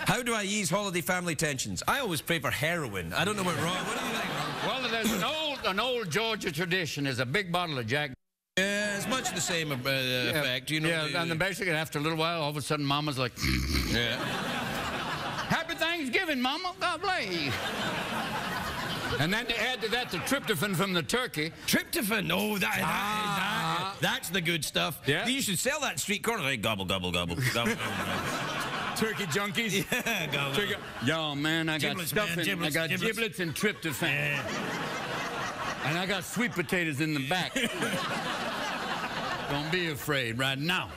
How do I ease holiday family tensions? I always pray for heroin. I don't know what wrong. What do you think, Ron? Well, there's an old Georgia tradition. There's a big bottle of Jack. Yeah, it's much the same effect. You know, yeah, and then basically after a little while, all of a sudden, Mama's like, yeah. "Happy Thanksgiving, Mama. God bless you." And then to add to that the tryptophan from the turkey. Tryptophan? Oh, that's the good stuff. Yeah. You should sell that street corner. Like, gobble, gobble, gobble, gobble. Turkey junkies. Yeah, gobble. Turkey. Yo, man, I got Giblets, stuffing. man, giblets, I got giblets. giblets and tryptophan. Yeah. And I got sweet potatoes in the back. Don't be afraid right now.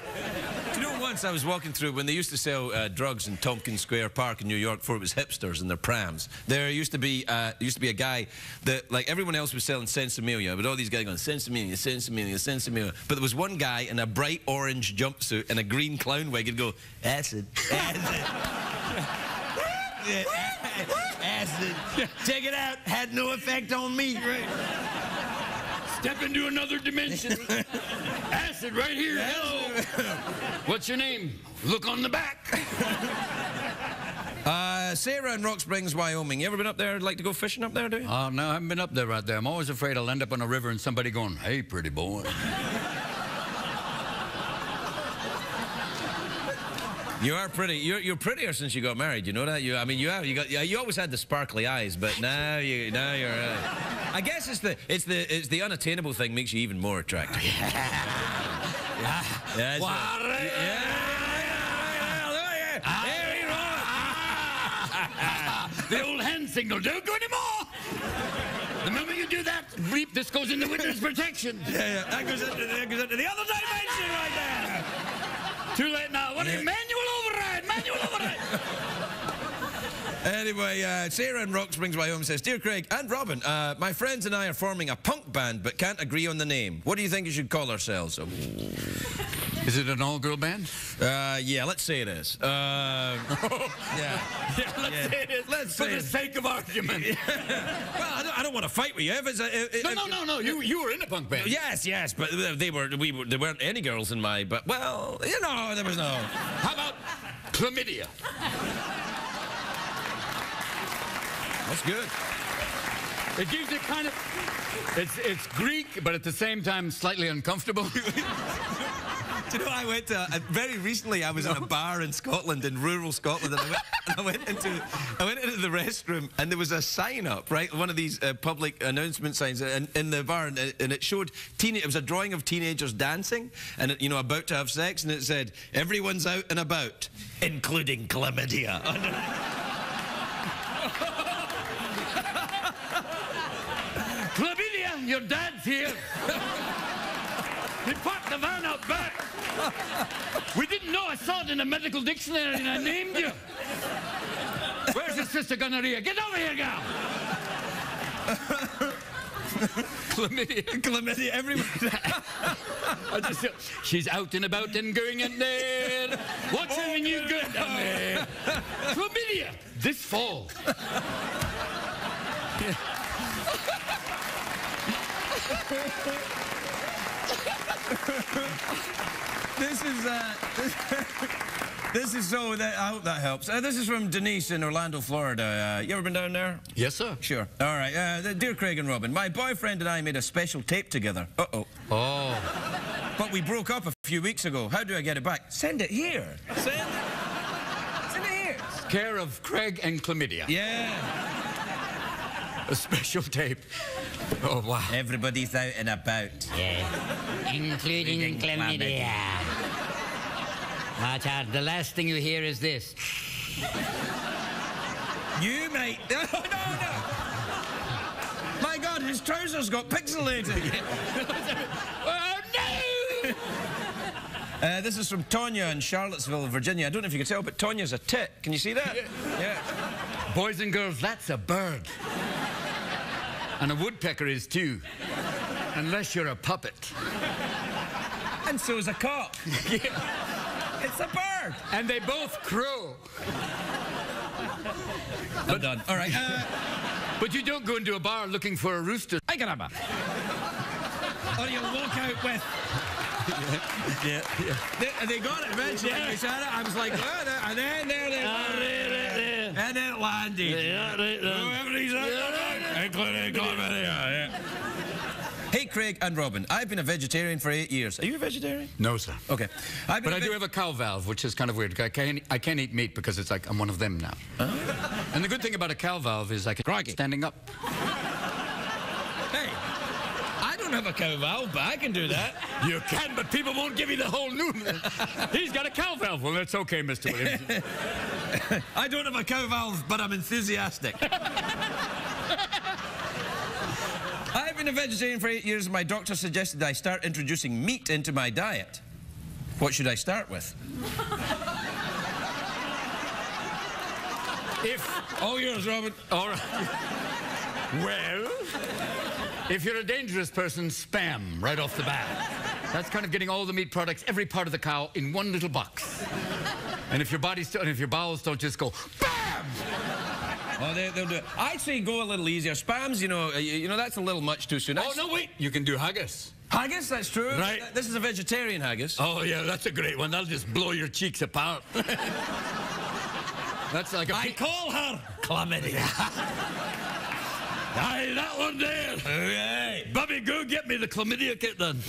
Do you know, once I was walking through when they used to sell drugs in Tompkins Square Park in New York before it was hipsters and their prams. There used to be a guy that, like, everyone else was selling Sensimilia, but all these guys going Sensimilia, Sensimilia, Sensimilia. But there was one guy in a bright orange jumpsuit and a green clown wig and go, "Acid, acid." Acid. Check it out. Had no effect on me. Right. Step into another dimension. Acid right here. Hello. What's your name? Look on the back. Sarah in Rock Springs, Wyoming. You ever been up there? Like to go fishing up there, do you? Oh, no, I haven't been up there right there. I'm always afraid I'll end up on a river and somebody going, "Hey, pretty boy." You are pretty. You're prettier since you got married. You know that. You always had the sparkly eyes, but now you're. I guess it's the unattainable thing makes you even more attractive. The old hand signal don't go anymore. The moment you do that, bleep, this goes into witness protection. Yeah, that goes into the other dimension right there. Too late now. What are you? Manual override. Manual override. Anyway, Sarah in Rock Springs, Wyoming says, "Dear Craig and Robin, my friends and I are forming a punk band but can't agree on the name. What do you think you should call ourselves?" Is it an all-girl band? Yeah, let's say it is. Yeah, let's say it is. Let's for say the sake of argument. Well, I don't want to fight with you. If it's No. You were in a punk band. Yes, but there weren't any girls in my. But well, you know, there was no. How about Chlamydia? That's good. It gives it kind of. It's Greek, but at the same time slightly uncomfortable. Do you know, I went to very recently. I was in a bar in Scotland, in rural Scotland, and I went into the restroom, and there was a sign up, right, one of these public announcement signs, in the bar, and it showed it was a drawing of teenagers dancing, and about to have sex, and it said, "Everyone's out and about, including chlamydia." Chlamydia, your dad's here. He parked the van out back. We didn't know. I saw it in the medical dictionary and I named you. Where's your sister gonorrhea? Get over here, gal. Chlamydia, everyone. She's out and about and going in there. What's having you good down there? Chlamydia, this fall. This is so that I hope that helps. This is from Denise in Orlando, Florida. You ever been down there? Yes, sir. Sure. All right. Dear Craig and Robin, my boyfriend and I made a special tape together. Uh-oh. Oh. But we broke up a few weeks ago. How do I get it back? Send it here. Send it here. Care of Craig and Chlamydia. Yeah. A special tape. Oh, wow. Everybody's out and about. Yeah. Including chlamydia. Watch out. The last thing you hear is this. You, mate. No. My God, his trousers got pixelated. Oh, no! This is from Tonya in Charlottesville, Virginia. I don't know if you can tell, but Tonya's a tit. Can you see that? Yeah. Boys and girls, that's a bird. And a woodpecker is too. Unless you're a puppet. And so's a cock. Yeah. It's a bird. And they both crow. I'm done. All right. But you don't go into a bar looking for a rooster. Ay caramba. Or you'll walk out with... Yeah. They got it eventually. Yeah. You said it. I was like, oh, and then there they were. And then it landed. Yeah, right there. Whoever he's including Chlamydia. Hey, Craig and Robin, I've been a vegetarian for 8 years. Are you a vegetarian? No, sir. Okay. But I do have a cow valve, which is kind of weird. I can't eat meat because it's like I'm one of them now. Oh. And the good thing about a cow valve is I can standing up. Hey, I don't have a cow valve, but I can do that. You can, but people won't give you the whole noon. He's got a cow valve. Well, that's okay, Mr. Williams. I don't have a cow valve, but I'm enthusiastic. I've been a vegetarian for 8 years, and my doctor suggested I start introducing meat into my diet. What should I start with? All yours, Robin. All right. Well, if you're a dangerous person, spam right off the bat. That's kind of getting all the meat products, every part of the cow, in one little box. And if your bowels don't just go BAM! Oh, they'll do it. I'd say go a little easier. Spams, you know, that's a little much too soon. Oh, no, wait. You can do haggis. Haggis, that's true. Right. This is a vegetarian haggis. Oh, yeah, that's a great one. That'll just blow your cheeks apart. That's like a... I call her Chlamydia. Aye, that one there. Okay. Bobby, go get me the chlamydia kit then.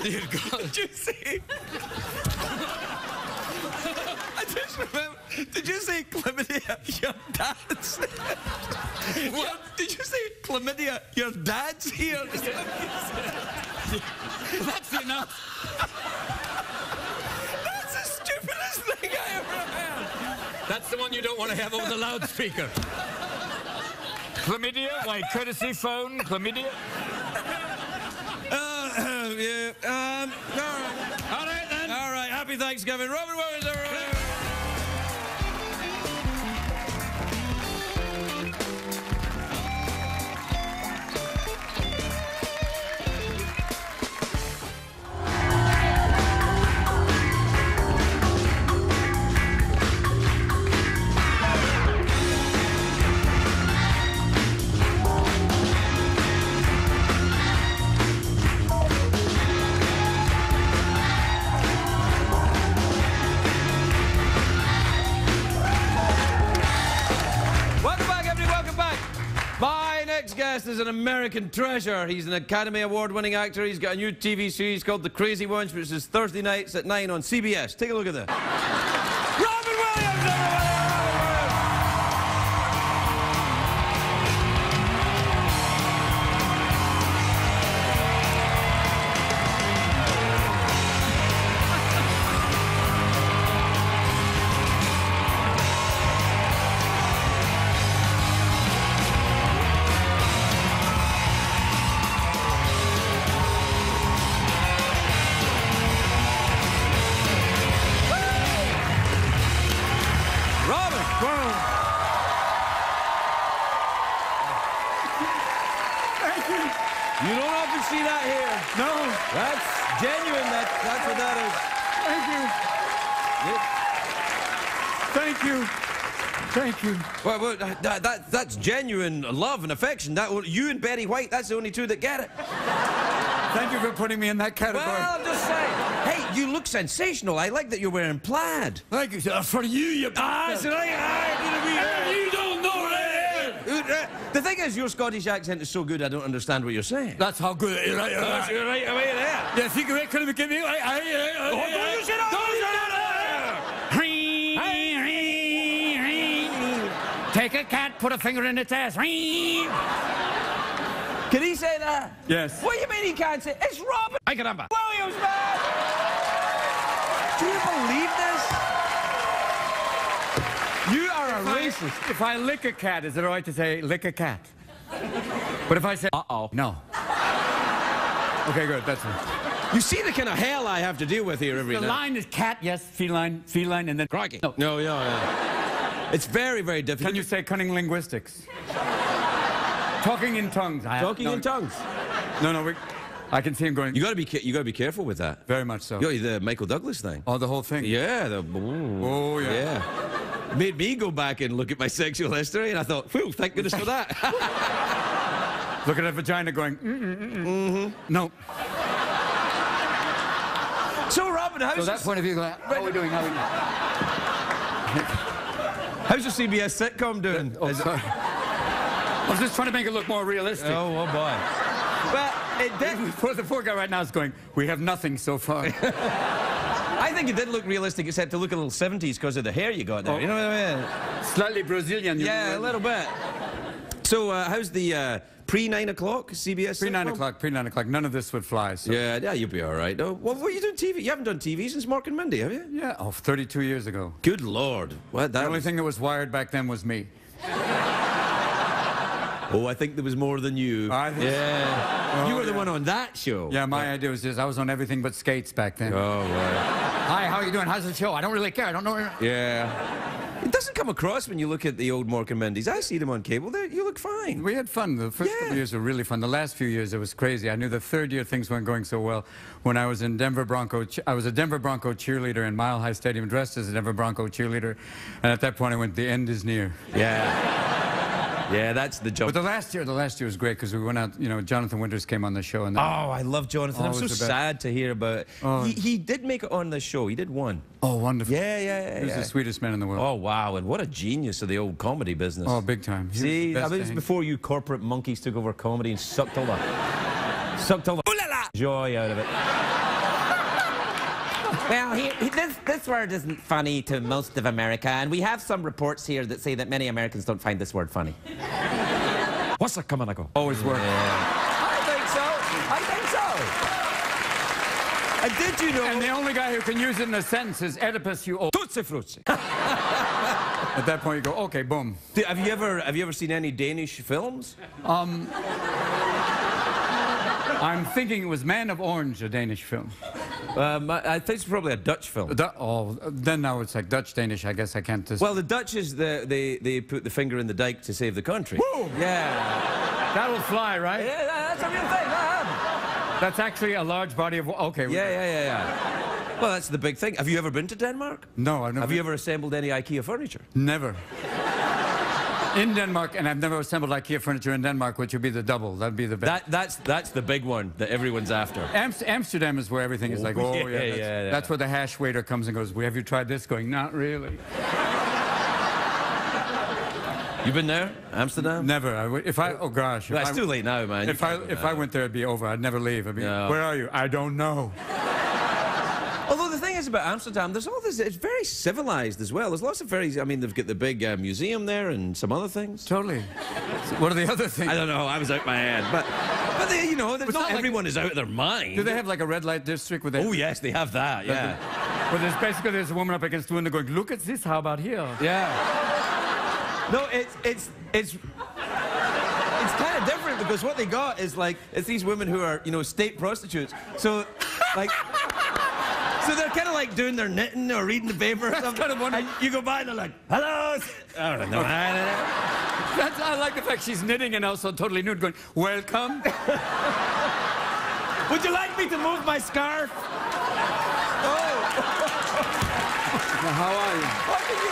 Dear God. Did you see? I just remember. Did you say chlamydia? Your dad's. What? Did you say chlamydia? Your dad's here. That's enough. That's the stupidest thing I ever heard. That's the one you don't want to have over the loudspeaker. Chlamydia? Like courtesy phone? Chlamydia? Yeah. All right. All right, then. All right. Happy Thanksgiving. Robin Williams, everyone. My next guest is an American treasure. He's an Academy Award-winning actor. He's got a new TV series called The Crazy Ones, which is Thursday nights at 9 on CBS. Take a look at this. Robin Williams, everyone! You don't often see that here. No. That's genuine. That's what that is. Thank you. Thank you. Well, that's genuine love and affection. You and Betty White, that's the only two that get it. Thank you for putting me in that category. Well, I'm just saying. Hey, you look sensational. I like that you're wearing plaid. Thank you, sir. For you, you... You don't know that. The thing is, your Scottish accent is so good, I don't understand what you're saying. That's how good it is. Right, That's right away there. Yeah, think of it, could have given me... Don't you sit down! Take a cat, put a finger in its ass. Can he say that? Yes. What do you mean he can't say? It's Robin Ay, caramba. Williams, man! Do you believe this? You are a racist. If I lick a cat, is it all right to say, lick a cat? But if I say, uh-oh, no. Okay, good, that's it. You see the kind of hell I have to deal with here every The night. line is cat, yes, feline, and then... Crikey. No. No, yeah. It's very, very difficult. Can you say cunning linguistics? Talking in tongues. Talking in tongues? No, I can see him going. You got to be careful with that. Very much so. Yo, the Michael Douglas thing. Oh, the whole thing. Yeah. Oh, yeah. Yeah. Made me go back and look at my sexual history, and I thought, whew, thank goodness for that. Look at a vagina going. No. So, Robin, how's So that point of view, how are we doing? how's your CBS sitcom doing? Oh, sorry. I was just trying to make it look more realistic. Oh boy. Well, it did. The poor guy right now is going, we have nothing so far. I think it did look realistic, except to look a little 70s because of the hair you got there. You know what I mean? Slightly Brazilian. Yeah, a little bit. So, how's the pre-9 o'clock CBS? Pre-9 o'clock. None of this would fly. So. Yeah, you'll be all right. Oh, what were you doing TV? You haven't done TV since Mark and Mindy, have you? Yeah, 32 years ago. Good Lord. What? The only thing that was wired back then was me. Oh, I think there was more than you. Yeah. You were the one on that show. Yeah, my idea was just I was on everything but skates back then. Oh, right. Hi, how are you doing? How's the show? I don't really care. I don't know. Yeah. It doesn't come across when you look at the old Mark and Mindy's. I see them on cable. You look fine. We had fun. The first couple of years were really fun. The last few years, it was crazy. I knew the third year things weren't going so well. When I was in Denver Bronco, I was a Denver Bronco cheerleader in Mile High Stadium, dressed as a Denver Bronco cheerleader. And at that point, I went, the end is near. Yeah. Yeah, that's the job. But the last year was great because we went out, you know, Jonathan Winters came on the show. And oh, I love Jonathan. I'm so sad to hear about it. Oh. He did make it on the show. He did one. Oh, wonderful. Yeah. He was the sweetest man in the world. Oh, wow. And what a genius of the old comedy business. Oh, big time. See, I mean, it was before you corporate monkeys took over comedy and sucked all the joy out of it. Well, this word isn't funny to most of America, and we have some reports here that say that many Americans don't find this word funny. What's a Chronological? Always work. I think so. And did you know? And the only guy who can use it in a sentence is Oedipus, you old. Tootsie Fruitsie. At that point, you go, okay, boom. Have you ever seen any Danish films? I'm thinking it was Man of Orange, a Danish film. I think it's probably a Dutch film. Then now it's like Dutch-Danish, I guess I can't just... Well, the Dutch is they put the finger in the dike to save the country. Woo! Yeah. That'll fly, right? Yeah, that's a real thing. That's actually a large body of... Okay. Yeah. Well, that's the big thing. Have you ever been to Denmark? No, I've never... Have you ever assembled any IKEA furniture? Never. In Denmark, and I've never assembled IKEA furniture in Denmark, which would be the double. That'd be the best. That's the big one that everyone's after. Amsterdam is where everything is like, oh, yeah. That's where the hash waiter comes and goes, well, have you tried this? Going, not really. You been there? Amsterdam? Never. Oh, gosh. Well, it's too late now, man. If I went there, it'd be over. I'd never leave. I'd be, No. Where are you? I don't know. Although the thing is about Amsterdam, there's all this, it's very civilized as well. There's lots of I mean, they've got the big museum there and some other things. Totally. So what are the other things? I don't know, I was out my head. But they, you know, not everyone is out of their mind. Do they have like a red light district with that? Oh, yes, they have that, yeah. Well, there's a woman up against the window going, look at this, how about here? Yeah. No, it's kind of different because what they got is like, it's these women who are, you know, state prostitutes. So, like... So they're kind of like doing their knitting or reading the paper or something. Kind of and you go by and they're like, hello. I don't know. I like the fact she's knitting and also totally nude going, welcome. Would you like me to move my scarf? Oh. Now, how are you? What did you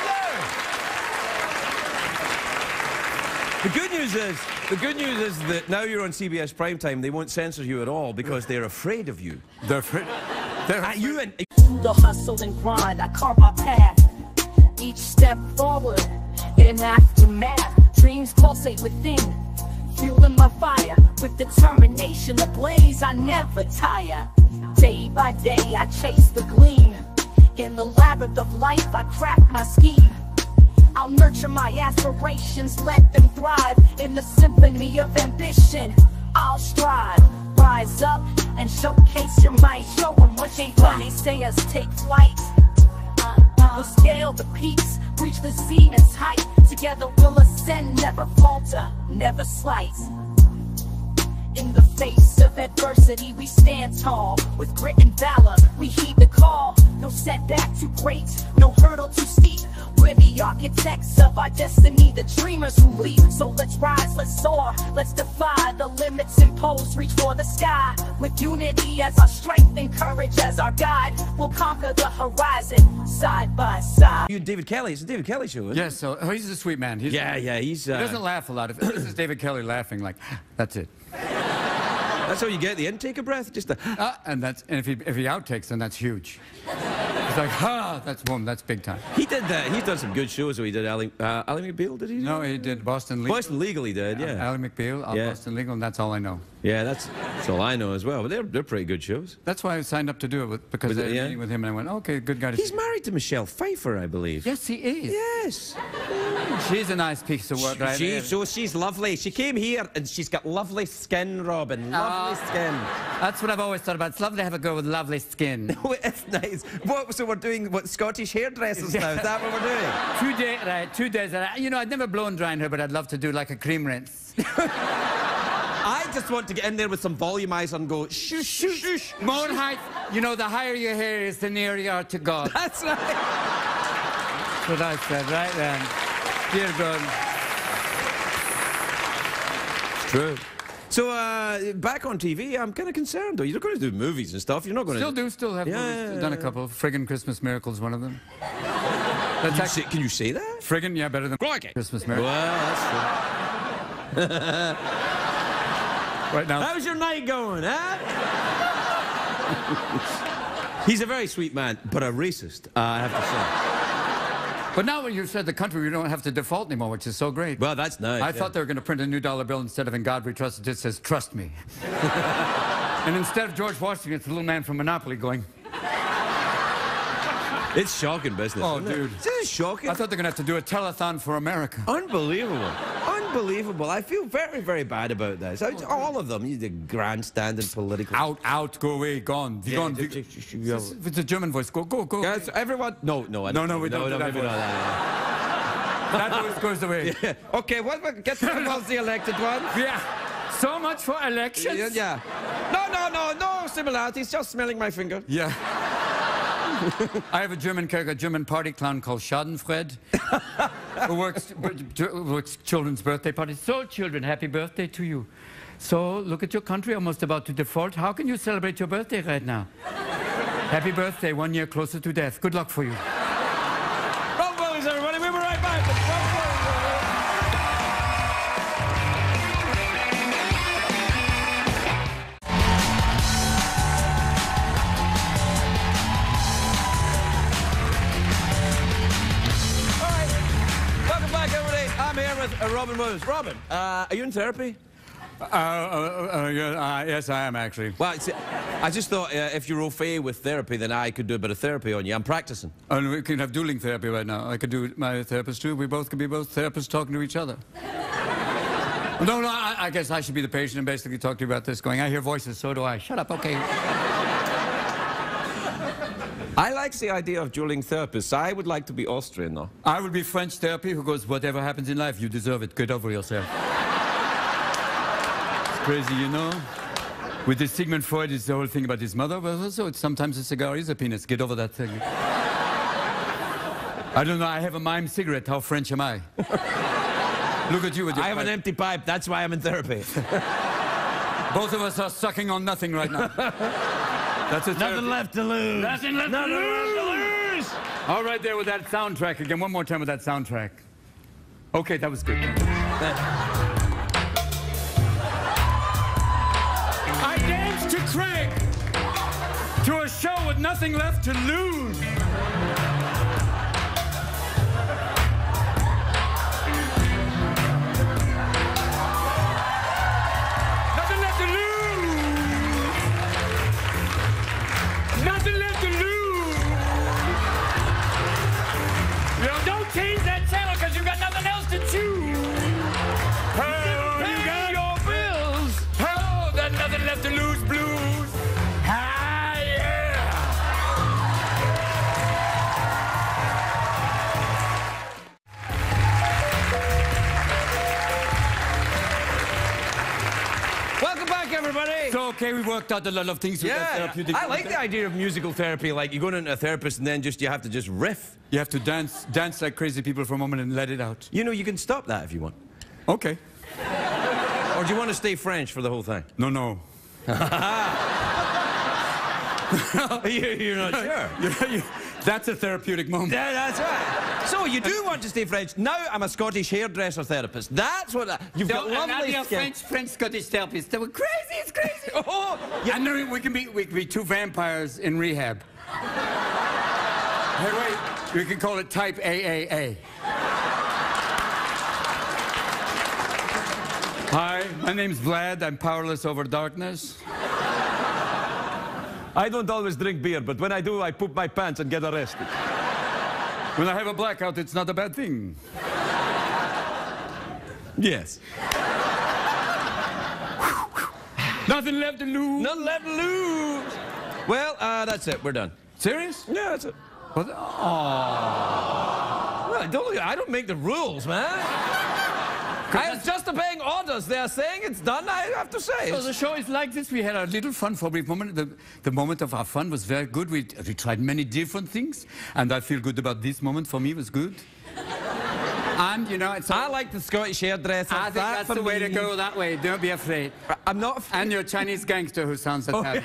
do? The good news is that now you're on CBS Primetime, they won't censor you at all because they're afraid of you. They're afraid. You and the hustle and grind, I carve my path. Each step forward, in aftermath. Dreams pulsate within, fueling my fire. With determination ablaze, I never tire. Day by day, I chase the gleam. In the labyrinth of life, I craft my scheme. I'll nurture my aspirations, let them thrive. In the symphony of ambition, I'll strive. Rise up and showcase your might. Show them what they want. They say us take flight. We'll scale the peaks, reach the zenith's height. Together we'll ascend, never falter, never slight. In the face of of adversity, we stand tall. With grit and valor, we heed the call. No setback too great, no hurdle too steep. We're the architects of our destiny, the dreamers who leap. So let's rise, let's soar, let's defy the limits imposed, reach for the sky. With unity as our strength and courage as our guide, we'll conquer the horizon, side by side. You and David Kelly, it's a David Kelly show, isn't it? Yes, so he's a sweet man. He's, Yeah, he doesn't laugh a lot. If this is David Kelly laughing, like, that's it. That's how you get the intake of breath, just a... And if he outtakes, then that's huge. It's like, that's big time. He did that. He's done some good shows. So he did Ally McBeal, did he? No, he did Boston Legal. Boston Legal he did, yeah. Ally McBeal, Boston Legal, and that's all I know. Yeah, that's all I know as well. But they're pretty good shows. That's why I signed up to do it, because I was meeting with him, and I went, okay, good guy to see. He's married to Michelle Pfeiffer, I believe. Yes, he is. Yes. She's a nice piece of work, right? She's lovely. She came here, and she's got lovely skin, Robin. Lovely skin. That's what I've always thought about. It's lovely to have a girl with lovely skin. It's nice. So we're doing what, Scottish hairdressers now? Is that what we're doing? 2 days. You know, I'd never blown drying her, but I'd love to do like a cream rinse. I just want to get in there with some volumizer and go, shush, shush, shush. More height. You know, the higher your hair is, the nearer you are to God. That's right. That's what I said, right then. Dear God. It's true. So, back on TV, I'm kind of concerned, though. You're going to do movies and stuff. You're not going to... Still have movies. Done a couple. Friggin' Christmas Miracle's one of them. Can you say that? Friggin', yeah, better than Christmas Miracle. Well, that's true. Right now. How's your night going, huh? He's a very sweet man, but a racist, I have to say. But now when you said the country, we don't have to default anymore, which is so great. Well, that's nice. I thought they were going to print a new dollar bill instead of "In God We Trust." It just says "Trust me." And instead of George Washington, it's the little man from Monopoly going. It's shocking business. Oh, dude. This is shocking. I thought they were going to have to do a telethon for America. Unbelievable. Unbelievable. I feel very, very bad about this. All of them. The grandstanding political. Out, go away, gone. Be gone. It's a German voice. Go. Guys, everyone. No, we don't. Maybe not that. That voice goes away. Yeah. Okay, get the elected one. Yeah. So much for elections. Yeah. No similarities. Just smelling my finger. Yeah. I have a German character, a German party clown called Schadenfreude, who works children's birthday parties. So, children, happy birthday to you. So, look at your country, almost about to default. How can you celebrate your birthday right now? Happy birthday, 1 year closer to death. Good luck for you. Rob Williams, everybody. We'll be right back. I'm here with Robin Williams. Robin, are you in therapy? Yes, I am, actually. Well, I just thought if you're au fait with therapy, then I could do a bit of therapy on you. I'm practicing. And we can have dueling therapy right now. I could do my therapist, too. We both could be both therapists talking to each other. No, I guess I should be the patient and basically talk to you about this, going, I hear voices, so do I. Shut up, okay. I like the idea of dueling therapists. I would like to be Austrian, though. I would be French therapy who goes, whatever happens in life, you deserve it. Get over yourself. It's crazy, you know? With this Sigmund Freud, it's the whole thing about his mother, but also sometimes a cigar is a penis. Get over that thing. I don't know, I have a mime cigarette. How French am I? Look at you with your I have an empty pipe. That's why I'm in therapy. Both of us are sucking on nothing right now. That's a Nothing left to lose. Nothing left to lose. All right there with that soundtrack again. One more time with that soundtrack. Okay, that was good. I danced to Craig to a show with nothing left to lose. Nothing left to lose! Yo, don't change that channel because you've got nothing else to choose! Oh, you got your bills! Oh, that nothing left to lose blues! Ah, yeah! okay, we worked out a lot of things. Yeah, I like the idea of musical therapy. Like, you're going into a therapist and then you have to just riff. You have to dance like crazy people for a moment and let it out. You know, you can stop that if you want. Okay. Or do you want to stay French for the whole thing? No, no. You're not sure. That's a therapeutic moment. Yeah, that's right. So you do want to stay French. Now I'm a Scottish hairdresser therapist. That's what you've got lovely skin. French Scottish therapists. They were crazy. It's crazy. Oh, yeah. And then we can be two vampires in rehab. Hey, wait. We can call it type AAA. Hi, my name's Vlad. I'm powerless over darkness. I don't always drink beer, but when I do, I poop my pants and get arrested. When I have a blackout, it's not a bad thing. Yes. Nothing left to lose. Nothing left to lose. Well, that's it. We're done. Serious? Yeah, that's it. What? Oh. Well, I don't make the rules, man. I was just obeying orders. They are saying it's done, I have to say. So the show is like this. We had a little fun for a brief moment. The moment of our fun was very good. We tried many different things, and I feel good about this moment. For me, it was good. And, you know, I like the Scottish hairdresser. I think that's the way to go, that way. Don't be afraid. I'm not afraid. And your Chinese gangster who sounds Italian.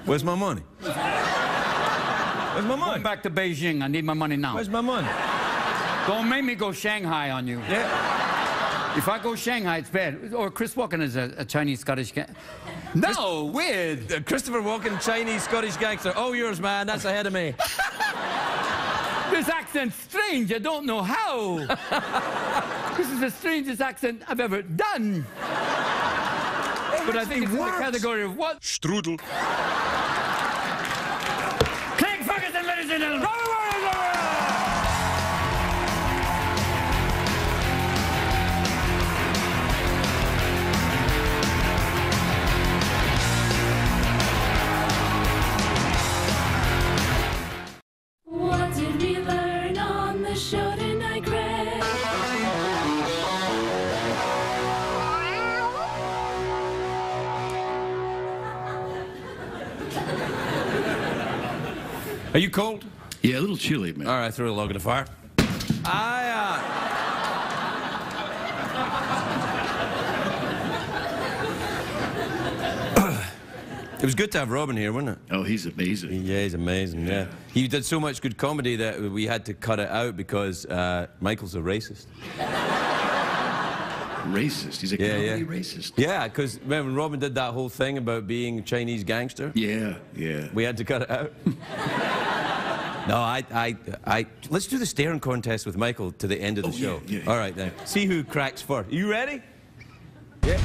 Where's my money? Where's my money? Going back to Beijing. I need my money now. Where's my money? Don't make me go Shanghai on you. Yeah. If I go Shanghai, it's bad. Or Chris Walken is a Chinese-Scottish gangster. No, weird. Christopher Walken, Chinese-Scottish gangster. Oh, yours, man. That's ahead of me. This accent's strange. I don't know how. This is the strangest accent I've ever done. But I think it's in the category of what? Strudel. Craig Ferguson, ladies and gentlemen. What did we learn on the show tonight, Greg? Are you cold? Yeah, a little chilly, man. All right, throw a log in the fire. It was good to have Robin here, wasn't it? Oh, he's amazing. Yeah, he's amazing, yeah. He did so much good comedy that we had to cut it out because Michael's a racist. Racist? He's a comedy racist? Yeah, because remember when Robin did that whole thing about being a Chinese gangster? Yeah, yeah. We had to cut it out. No, let's do the staring contest with Michael to the end of the show. Yeah. All right, then. See who cracks first. You ready? Yeah.